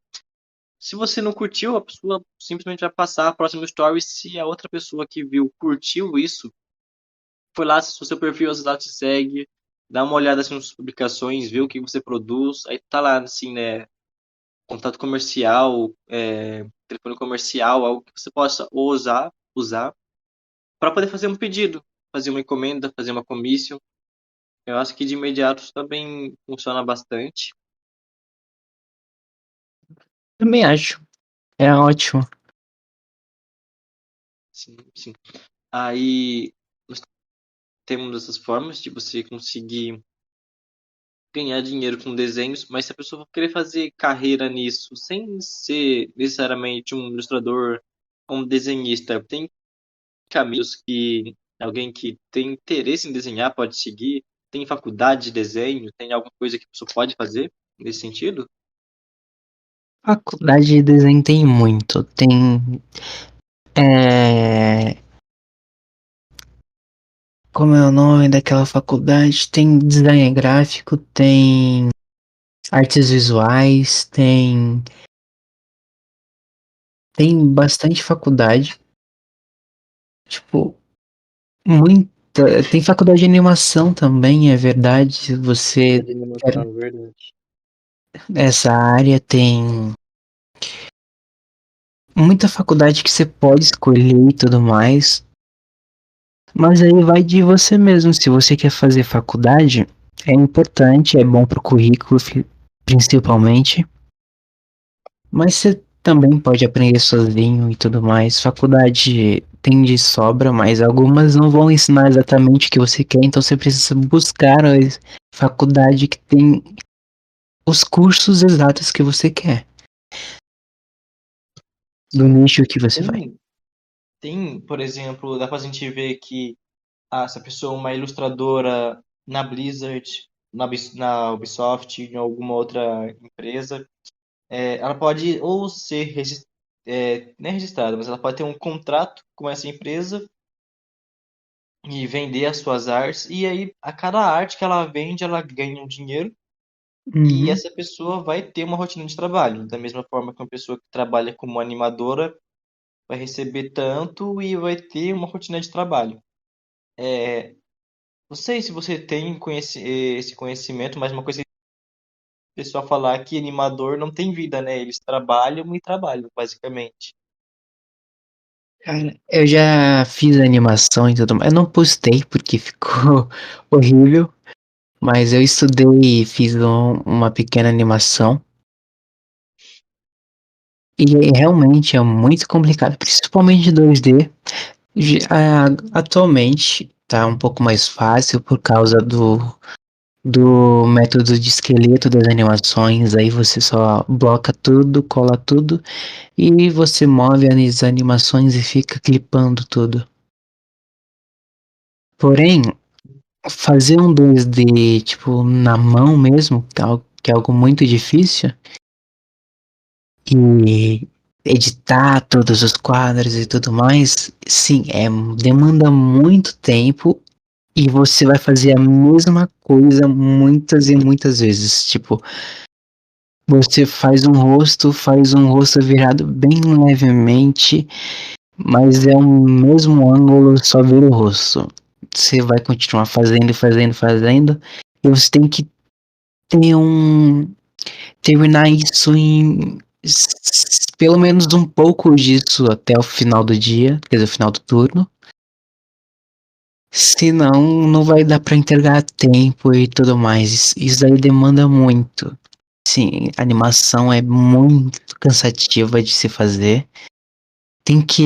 Se você não curtiu, a pessoa simplesmente vai passar a próxima story. Se a outra pessoa que viu curtiu isso, foi lá, se o seu perfil, às vezes ela te segue, dá uma olhada assim, nas suas publicações, vê o que você produz, aí tá lá, assim, né, contato comercial, telefone comercial, algo que você possa usar para poder fazer um pedido, fazer uma encomenda, fazer uma commission. Eu acho que de imediato isso também funciona bastante. Também acho. É ótimo. Sim, sim. Aí nós temos essas formas de você conseguir ganhar dinheiro com desenhos, mas se a pessoa for querer fazer carreira nisso, sem ser necessariamente um ilustrador ou um desenhista, tem caminhos que alguém que tem interesse em desenhar pode seguir? Tem faculdade de desenho? Tem alguma coisa que a pessoa pode fazer nesse sentido? Faculdade de desenho tem muito. Tem. É, como é o nome daquela faculdade? Tem design gráfico, tem artes visuais, tem bastante faculdade. Tipo, muita. Tem faculdade de animação também, é verdade. Se você Faculdade de quer animação, verdade. essa área, tem muita faculdade que você pode escolher e tudo mais. Mas aí vai de você mesmo. Se você quer fazer faculdade, é importante, é bom pro currículo, principalmente. Mas você também pode aprender sozinho e tudo mais. Faculdade tem de sobra, mas algumas não vão ensinar exatamente o que você quer, então você precisa buscar a faculdade que tem os cursos exatos que você quer, do nicho que você vai. Tem, por exemplo, dá pra gente ver que essa pessoa é uma ilustradora na Blizzard, na Ubisoft, em alguma outra empresa, ela pode ou ser não é registrada, mas ela pode ter um contrato com essa empresa e vender as suas artes, e aí a cada arte que ela vende, ela ganha um dinheiro, e Uhum. essa pessoa vai ter uma rotina de trabalho, da mesma forma que uma pessoa que trabalha como animadora vai receber tanto e vai ter uma rotina de trabalho. Não sei se você tem esse conhecimento, mas uma coisa que o pessoal falar é que animador não tem vida, né? Eles trabalham e trabalham, basicamente. Cara, eu já fiz animação e tudo mais. Eu não postei porque ficou horrível, mas eu estudei e fiz uma pequena animação. E realmente é muito complicado, principalmente 2D. Atualmente tá um pouco mais fácil por causa do método de esqueleto das animações. Aí você só bloca tudo, cola tudo e você move as animações e fica clipando tudo. Porém, fazer um 2D tipo na mão mesmo, que é algo muito difícil, e editar todos os quadros e tudo mais, sim, demanda muito tempo e você vai fazer a mesma coisa muitas e muitas vezes. Tipo, você faz um rosto virado bem levemente, mas é o mesmo ângulo, só vira o rosto. Você vai continuar fazendo, fazendo, fazendo, e você tem que ter terminar isso em pelo menos um pouco disso até o final do dia, quer dizer, o final do turno. Senão, não vai dar pra entregar a tempo e tudo mais. Isso aí demanda muito. Sim, a animação é muito cansativa de se fazer. Tem que.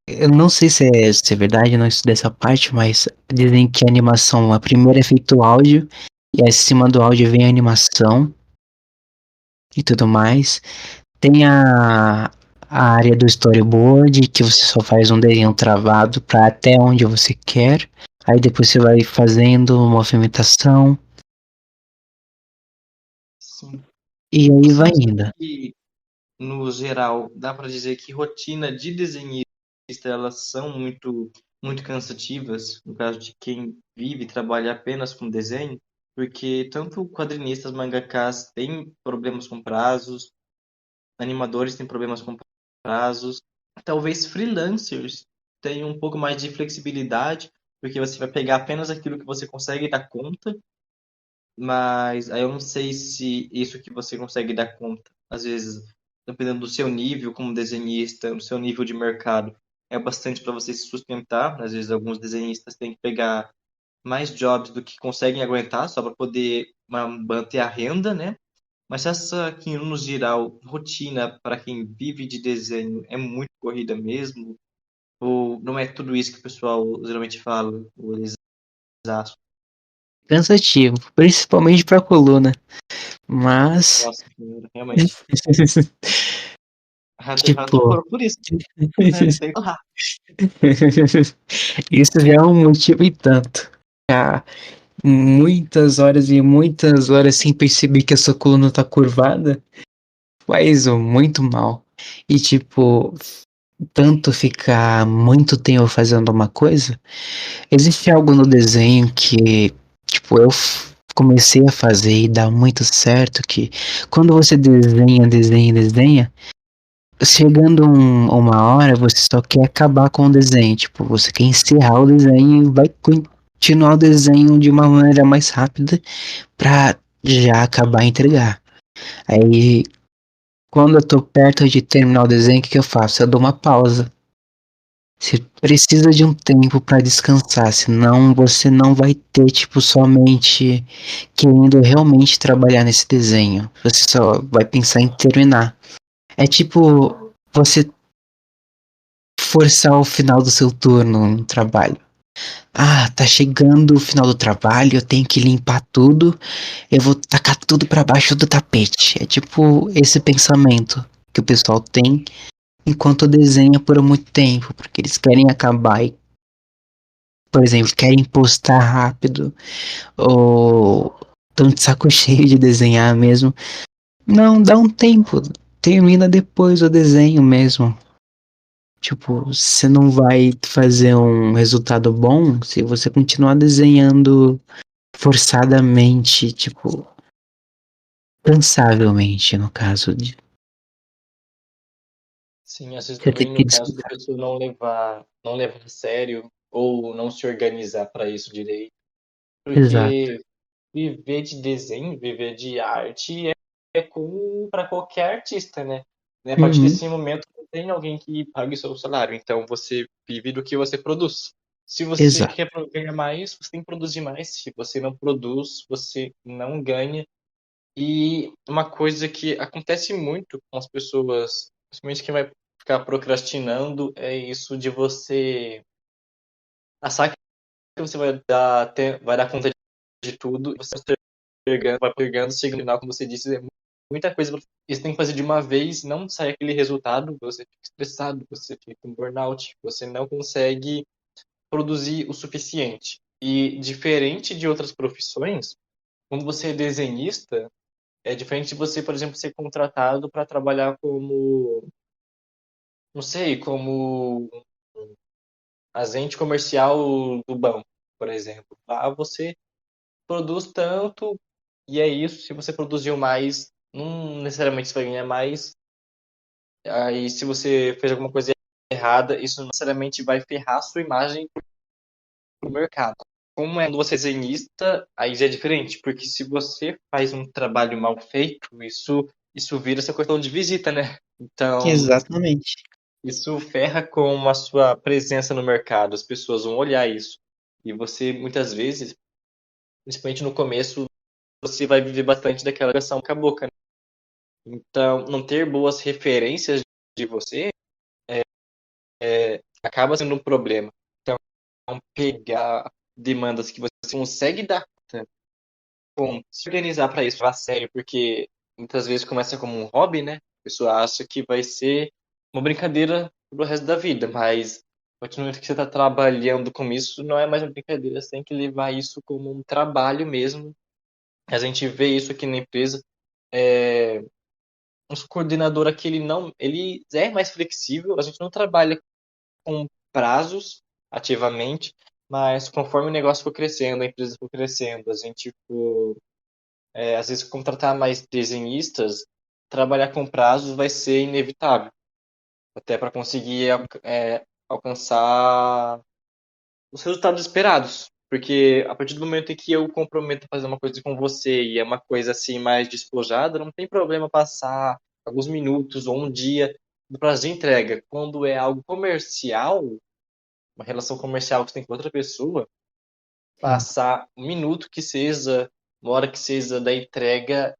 Eu não sei se é verdade, eu não estudei essa parte, mas dizem que a animação, a primeira é feito o áudio, e acima do áudio vem a animação e tudo mais. Tem a área do storyboard, que você só faz um desenho travado para até onde você quer. Aí depois você vai fazendo movimentação Sim. e aí Você vai não sabe indo. que, no geral, dá para dizer que rotina de desenhista elas são muito cansativas, no caso de quem vive e trabalha apenas com desenho, porque tanto quadrinistas, mangakas têm problemas com prazos, animadores têm problemas com prazos, talvez freelancers tenham um pouco mais de flexibilidade, porque você vai pegar apenas aquilo que você consegue dar conta, mas aí eu não sei se isso que você consegue dar conta, às vezes, dependendo do seu nível como desenhista, do seu nível de mercado, é bastante para você se sustentar. Às vezes, alguns desenhistas têm que pegar mais jobs do que conseguem aguentar só para poder manter a renda, né? Mas essa aqui, no geral, rotina para quem vive de desenho é muito corrida mesmo? Ou não é tudo isso que o pessoal geralmente fala, ou eles acham? Cansativo, principalmente pra coluna. Mas, Nossa, realmente. Hunter x Hunter tipo, por isso, né? Tem que honrar. isso já é um motivo e tanto. Ficar muitas horas e muitas horas sem perceber que a sua coluna tá curvada faz muito mal. E, tipo, tanto ficar muito tempo fazendo uma coisa, existe algo no desenho que, tipo, eu comecei a fazer e dá muito certo, que quando você desenha, desenha, desenha, chegando uma hora, você só quer acabar com o desenho. Tipo, você quer encerrar o desenho e vai continuar o desenho de uma maneira mais rápida pra já acabar e entregar. Aí, quando eu tô perto de terminar o desenho, o que eu faço? Eu dou uma pausa. Você precisa de um tempo para descansar, senão você não vai ter, tipo, somente querendo realmente trabalhar nesse desenho. Você só vai pensar em terminar. É tipo você forçar o final do seu turno no trabalho. Ah, tá chegando o final do trabalho, eu tenho que limpar tudo, eu vou tacar tudo pra baixo do tapete. É tipo esse pensamento que o pessoal tem enquanto desenha por muito tempo, porque eles querem acabar e, por exemplo, querem postar rápido, ou estão de saco cheio de desenhar mesmo. Não, dá um tempo, termina depois o desenho mesmo. Tipo, você não vai fazer um resultado bom se você continuar desenhando forçadamente, tipo, cansavelmente, no caso de Sim, às vezes você ter também que no caso da descansar. pessoa não levar a sério ou não se organizar para isso direito. Exato. Porque viver de desenho, viver de arte é como para qualquer artista, né? A partir Uhum, desse momento não tem alguém que pague o seu salário, então você vive do que você produz. Se você exato. quer ganhar mais, você tem que produzir mais. Se você não produz, você não ganha. E uma coisa que acontece muito com as pessoas, principalmente quem vai ficar procrastinando, é isso de você achar que você vai dar conta de tudo, e você vai pegando, chega no final, como você disse, é muita coisa. Você tem que fazer de uma vez, não sai aquele resultado, você fica estressado, você fica com burnout, você não consegue produzir o suficiente. E diferente de outras profissões, quando você é desenhista, é diferente de você, por exemplo, ser contratado para trabalhar como, não sei, como agente comercial do banco, por exemplo. Lá você produz tanto e é isso. Se você produziu mais, não necessariamente você vai ganhar mais. Aí, se você fez alguma coisa errada, isso não necessariamente vai ferrar a sua imagem pro mercado. Como é quando você é desenhista, aí já é diferente, porque se você faz um trabalho mal feito, isso vira seu cartão de visita, né? Então, Exatamente. isso ferra com a sua presença no mercado. As pessoas vão olhar isso. E você, muitas vezes, principalmente no começo, você vai viver bastante daquela ligação com a boca, né? Então, não ter boas referências de você acaba sendo um problema. Então, pegar demandas que você consegue dar conta, se organizar para isso, levar a sério, porque muitas vezes começa como um hobby, né? A pessoa acha que vai ser uma brincadeira pro resto da vida, mas a partir do momento que você está trabalhando com isso, não é mais uma brincadeira, você tem que levar isso como um trabalho mesmo. A gente vê isso aqui na empresa. É, um coordenador aqui, ele é mais flexível, a gente não trabalha com prazos ativamente, mas conforme o negócio for crescendo, a empresa for crescendo, a gente for, às vezes contratar mais desenhistas, trabalhar com prazos vai ser inevitável, até para conseguir alcançar os resultados esperados. Porque a partir do momento em que eu comprometo a fazer uma coisa com você e é uma coisa assim mais despojada, não tem problema passar alguns minutos ou um dia do prazo de entrega. Quando é algo comercial, uma relação comercial que você tem com outra pessoa, Sim. passar um minuto que seja, uma hora que seja da entrega,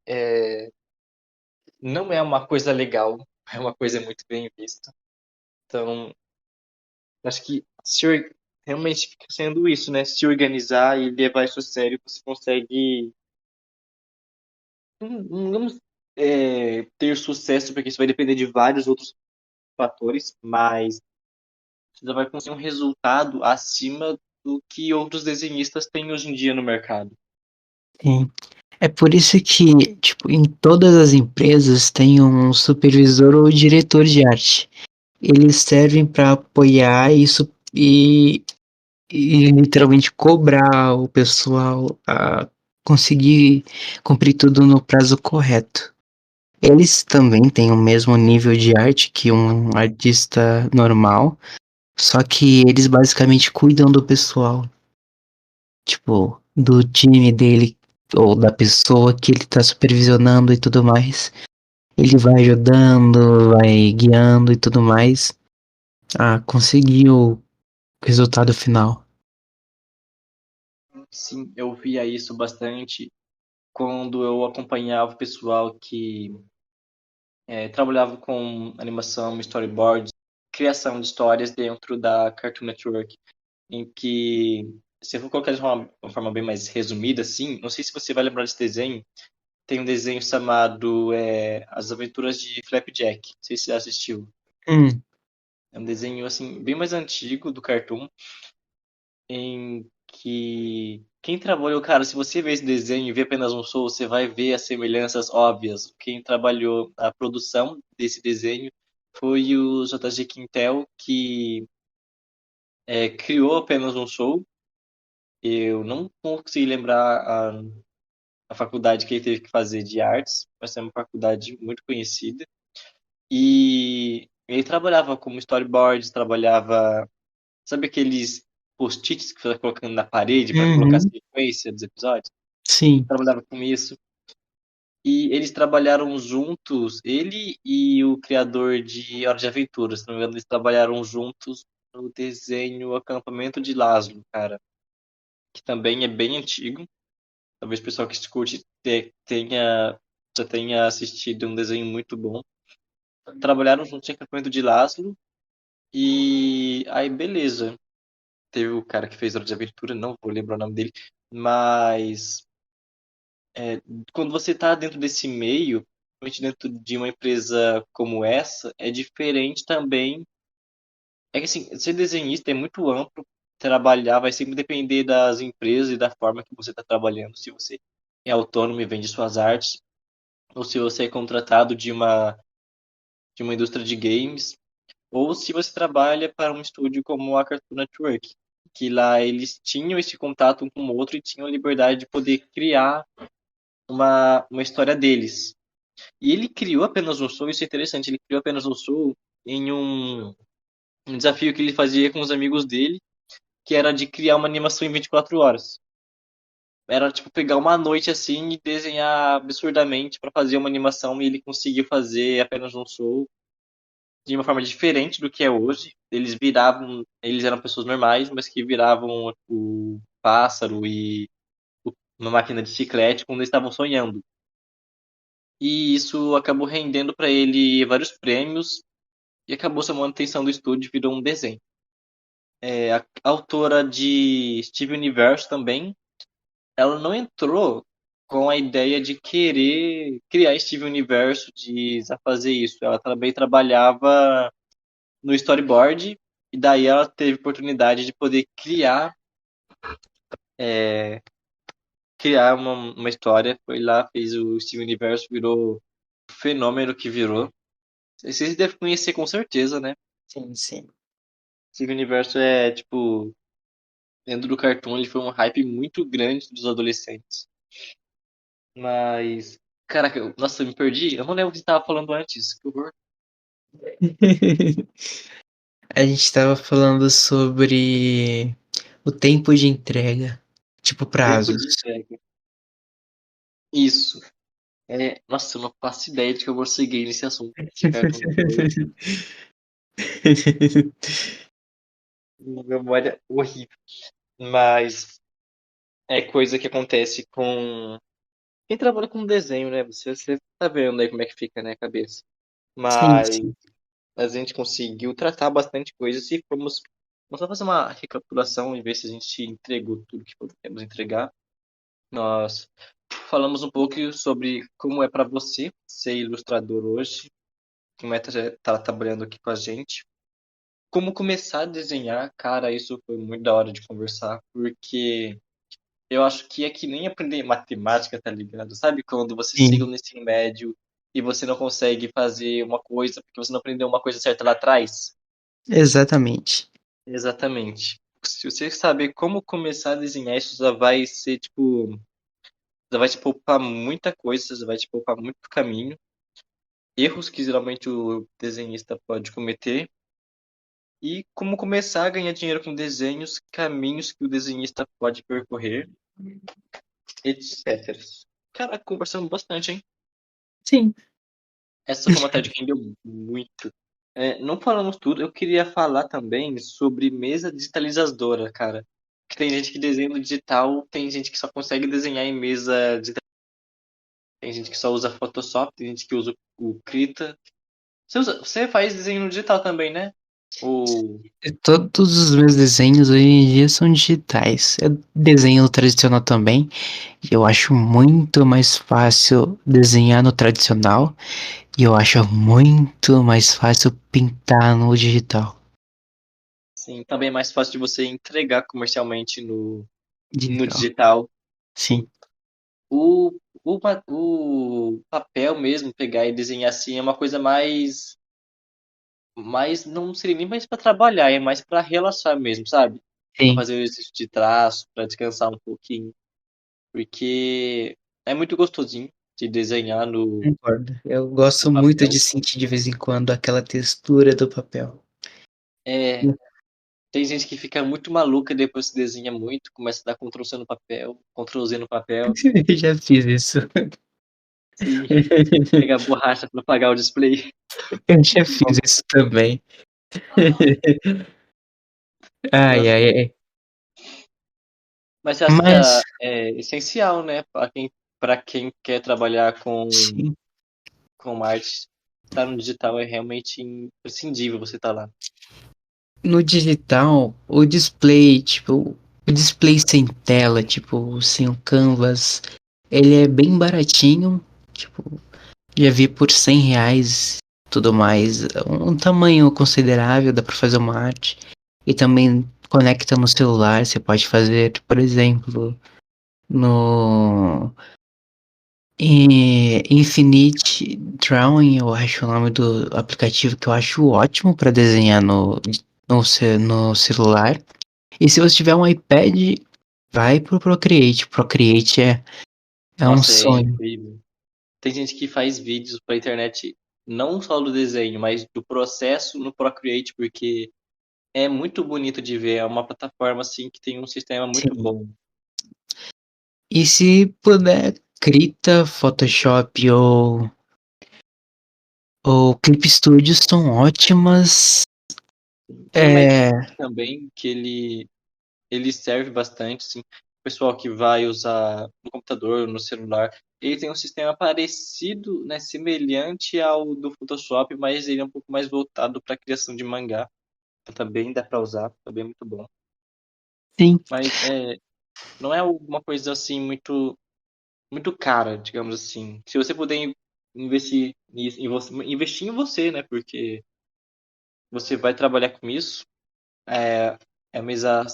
não é uma coisa legal, é uma coisa muito bem vista. Então, acho que realmente fica sendo isso, né? Se organizar e levar isso a sério, você consegue, não vamos ter sucesso, porque isso vai depender de vários outros fatores, mas você já vai conseguir um resultado acima do que outros desenhistas têm hoje em dia no mercado. Sim. É por isso que, tipo, em todas as empresas tem um supervisor ou diretor de arte. Eles servem para apoiar isso e literalmente cobrar o pessoal a conseguir cumprir tudo no prazo correto. Eles também têm o mesmo nível de arte que um artista normal, só que eles basicamente cuidam do pessoal, tipo, do time dele ou da pessoa que ele tá supervisionando e tudo mais. Ele vai ajudando, vai guiando e tudo mais. conseguir o resultado final. Sim, eu via isso bastante quando eu acompanhava o pessoal que trabalhava com animação, storyboards, criação de histórias dentro da Cartoon Network, em que, se eu for colocar de uma forma bem mais resumida, assim, não sei se você vai lembrar desse desenho, tem um desenho chamado As Aventuras de Flapjack, não sei se você assistiu. Hum, É um desenho, assim, bem mais antigo do Cartoon, em que quem trabalhou, cara, se você vê esse desenho e vê apenas um show, você vai ver as semelhanças óbvias. Quem trabalhou a produção desse desenho foi o JG Quintel, que criou apenas um show. Eu não consegui lembrar a faculdade que ele teve que fazer de artes, mas é uma faculdade muito conhecida. E ele trabalhava como storyboard, trabalhava. Sabe aqueles post-its que você vai colocando na parede para colocar a uhum, sequência dos episódios? sim. Trabalhava com isso. E eles trabalharam juntos, ele e o criador de Hora de Aventura, se não me engano, eles trabalharam juntos no desenho Acampamento de Laszlo, cara, que também é bem antigo. Talvez o pessoal que curte já tenha assistido um desenho muito bom. Trabalharam juntos em Acampamento de Laszlo e aí beleza. Teve o cara que fez Hora de Aventura, não vou lembrar o nome dele, mas quando você está dentro desse meio, principalmente dentro de uma empresa como essa, é diferente também. É que assim, ser desenhista é muito amplo, trabalhar vai sempre depender das empresas e da forma que você está trabalhando. Se você é autônomo e vende suas artes, ou se você é contratado de uma indústria de games, ou se você trabalha para um estúdio como a Cartoon Network, que lá eles tinham esse contato um com o outro e tinham a liberdade de poder criar uma história deles. E ele criou apenas um show, isso é interessante, ele criou apenas um show em um desafio que ele fazia com os amigos dele, que era de criar uma animação em 24 horas. Era tipo pegar uma noite assim e desenhar absurdamente para fazer uma animação e ele conseguiu fazer apenas um show de uma forma diferente do que é hoje. Eles eram pessoas normais, mas que viravam o pássaro e uma máquina de chiclete quando eles estavam sonhando. E isso acabou rendendo para ele vários prêmios e acabou chamando a atenção do estúdio e virou um desenho. A autora de Steven Universe também, ela não entrou com a ideia de querer criar Steven Universo, de fazer isso. Ela também trabalhava no storyboard e daí ela teve oportunidade de poder é, criar uma história. Foi lá, fez o Steven Universo, virou o fenômeno que virou. Vocês devem conhecer com certeza, né? Sim, sim. Steven Universo é tipo dentro do Cartoon, ele foi um hype muito grande dos adolescentes. Mas, caraca, nossa, eu me perdi. Eu não lembro o que você estava falando antes. Que horror. A gente tava falando sobre o tempo de entrega, tipo Tempo prazos. de entrega. Isso. Nossa, eu não faço ideia de que eu vou seguir nesse assunto de Cartoon Network. Uma memória horrível. Mas é coisa que acontece com quem trabalha com desenho, né? Você tá vendo aí como é que fica, né, a cabeça. Sim, Mas sim. a gente conseguiu tratar bastante coisa e vamos só fazer uma recapitulação e ver se a gente entregou tudo que podemos entregar. Nós falamos um pouco sobre como é para você ser ilustrador hoje, como é estar trabalhando aqui com a gente, como começar a desenhar. Cara, isso foi muito da hora de conversar, porque eu acho que é que nem aprender matemática, tá ligado? Sabe quando você chega Sim, no ensino médio e você não consegue fazer uma coisa porque você não aprendeu uma coisa certa lá atrás? exatamente. Exatamente. Se você saber como começar a desenhar, isso já vai ser, tipo, já vai te poupar muita coisa, já vai te poupar muito caminho. Erros que geralmente o desenhista pode cometer. E como começar a ganhar dinheiro com desenhos, caminhos que o desenhista pode percorrer, etc. Cara, conversamos bastante, hein? Sim. Essa foi uma tarde que rendeu muito. Não falamos tudo, eu queria falar também sobre mesa digitalizadora, cara. Que tem gente que desenha no digital, tem gente que só consegue desenhar em mesa digital, tem gente que só usa Photoshop, tem gente que usa o Krita. Você faz desenho no digital também, né? Ou E todos os meus desenhos hoje em dia são digitais. Eu desenho no tradicional também, e eu acho muito mais fácil desenhar no tradicional, e eu acho muito mais fácil pintar no digital. sim, também é mais fácil de você entregar comercialmente no Digital. digital. Sim, Sim. O, o papel mesmo, pegar e desenhar assim, é uma coisa mais não seria nem mais para trabalhar, é mais para relaxar mesmo, sabe? Para sim, fazer o exercício de traço, para descansar um pouquinho, porque é muito gostosinho de desenhar concordo. Eu no gosto muito de papel. sentir de vez em quando aquela textura do papel. É, tem gente que fica muito maluca depois que desenha muito, começa a dar Ctrl C no papel, Ctrl Z no papel, Eu já fiz isso. sim, pegar borracha para apagar o display. Eu já fiz isso também. Ai, Nossa, ai, ai. mas você acha que Mas, é essencial, né, para quem quer trabalhar sim, com arte, estar no digital é realmente imprescindível você estar lá. no digital, o display, tipo, o display sem tela, tipo, sem o canvas, ele é bem baratinho, tipo, já vi por R$ 100, tudo mais, um tamanho considerável, dá pra fazer uma arte. E também conecta no celular, você pode fazer, por exemplo, no Infinite Drawing, eu acho o nome do aplicativo que eu acho ótimo para desenhar no celular. E se você tiver um iPad, vai pro Procreate. Procreate é um Nossa, é sonho. incrível. Tem gente que faz vídeos para internet, não só do desenho, mas do processo no Procreate, porque é muito bonito de ver. É uma plataforma assim que tem um sistema muito Sim. bom. E se puder, Krita, Photoshop ou Clip Studio são ótimas. Tem o Magic É, também, que ele serve bastante, assim, o pessoal que vai usar no computador, no celular. Ele tem um sistema parecido, né, semelhante ao do Photoshop, mas ele é um pouco mais voltado para a criação de mangá. Então, também dá para usar, também é muito bom. sim, Mas não é alguma coisa assim muito cara, digamos assim. Se você puder investir nisso, investir em você, né? Porque você vai trabalhar com isso. É,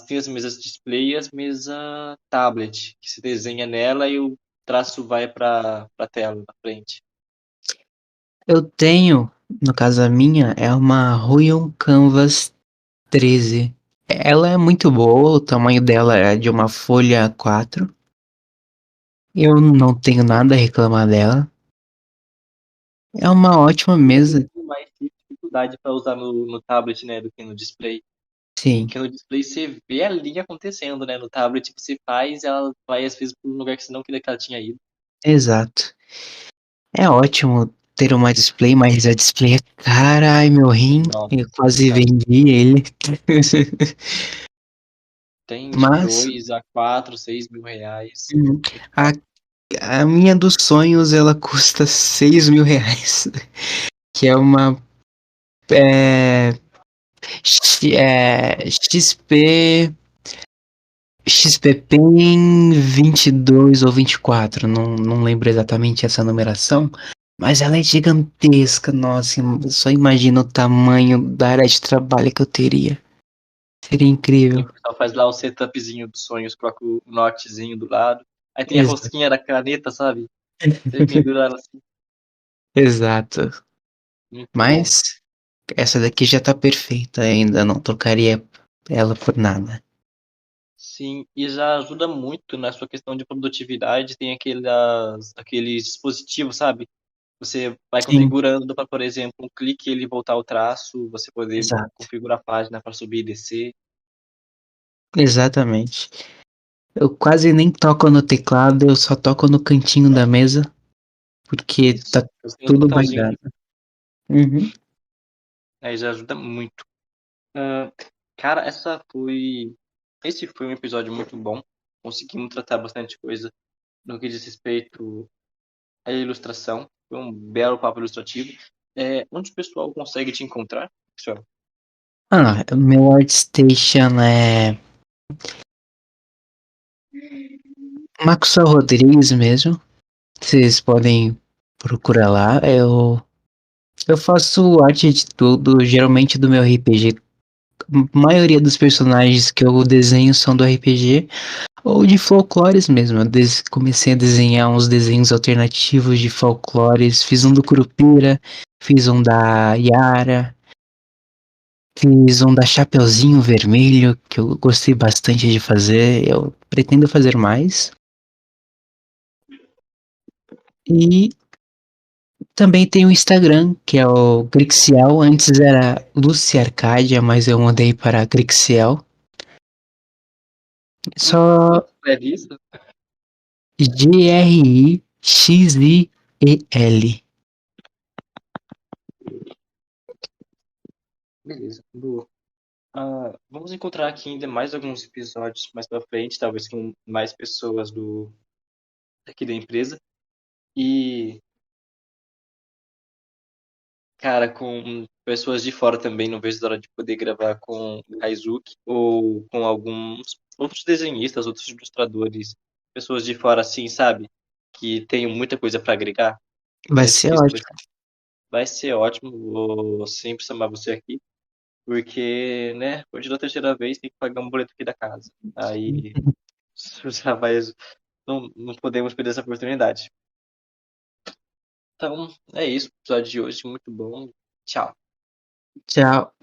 tem as mesas display e as mesas tablet, que se desenha nela e o traço vai para a tela na frente. eu tenho, no caso a minha, é uma Ruyon Canvas 13. Ela é muito boa, o tamanho dela é de uma folha A4. Eu não tenho nada a reclamar dela. É uma ótima E é mesa, muito mais dificuldade para usar no tablet, né, do que no display. sim, Porque no display você vê a linha acontecendo, né? No tablet você faz, ela vai às vezes para um lugar que você não queria que ela tinha ido. exato. É ótimo ter uma display, mas a display é cara, ai meu rim, Nossa, eu muito quase caro. vendi ele. Tem de Mas 2 a 4, 6 mil reais. hum, Muito a, caro. a minha dos sonhos ela custa R$ 6.000, que é uma é, XP XPPen 22 ou 24, não lembro exatamente essa numeração, mas ela é gigantesca, nossa, só imagina o tamanho da área de trabalho que eu teria. Seria E incrível. o pessoal faz lá o setupzinho dos sonhos, coloca o notezinho do lado. Aí tem a Exato. rosquinha da caneta, sabe? Você pendura ela assim. Exato. Muito bom. Mas essa daqui já tá perfeita, ainda não trocaria ela por nada. Sim, e já ajuda muito na sua questão de produtividade. Tem aqueles dispositivos, sabe? Você vai Sim, configurando para, por exemplo, um clique ele voltar ao traço, você poder exato. configurar a página para subir e descer. Exatamente. Eu quase nem toco no teclado, eu só toco no cantinho da mesa, porque Isso. tá Você tem os tudo botãozinhos. bagado. Uhum. Aí já ajuda muito. Ah, cara, esse foi um episódio muito bom. Conseguimos tratar bastante coisa no que diz respeito à ilustração. Foi um belo papo ilustrativo. Onde o pessoal consegue te encontrar, pessoal? Meu ArtStation é Maxwell Rodrigues mesmo. Vocês podem procurar lá. Eu faço arte de tudo, geralmente do meu RPG. A maioria dos personagens que eu desenho são do RPG ou de folclores mesmo. Comecei a desenhar uns desenhos alternativos de folclores. Fiz um do Curupira, fiz um da Yara, fiz um da Chapeuzinho Vermelho, que eu gostei bastante de fazer. Eu pretendo fazer mais. E também tem o Instagram, que é o Grixiel. Antes era Lucia Arcádia, mas eu mudei para Grixiel. Como Só é isso? Grixiel. Beleza, boa. Vamos encontrar aqui ainda mais alguns episódios mais pra frente, talvez com mais pessoas daqui da empresa. E, cara, com pessoas de fora também, não vejo a hora de poder gravar com o Kaizuki ou com alguns outros desenhistas, outros ilustradores, pessoas de fora assim, sabe? Que tenham muita coisa para agregar. Vai Penso ser que isso vai ótimo. vai ser ótimo. Vou sempre chamar você aqui, porque, né, hoje da terceira vez tem que pagar um boleto aqui da casa. Aí já vai. Não podemos perder essa oportunidade. Então, é isso. O episódio de hoje, muito bom. Tchau. Tchau.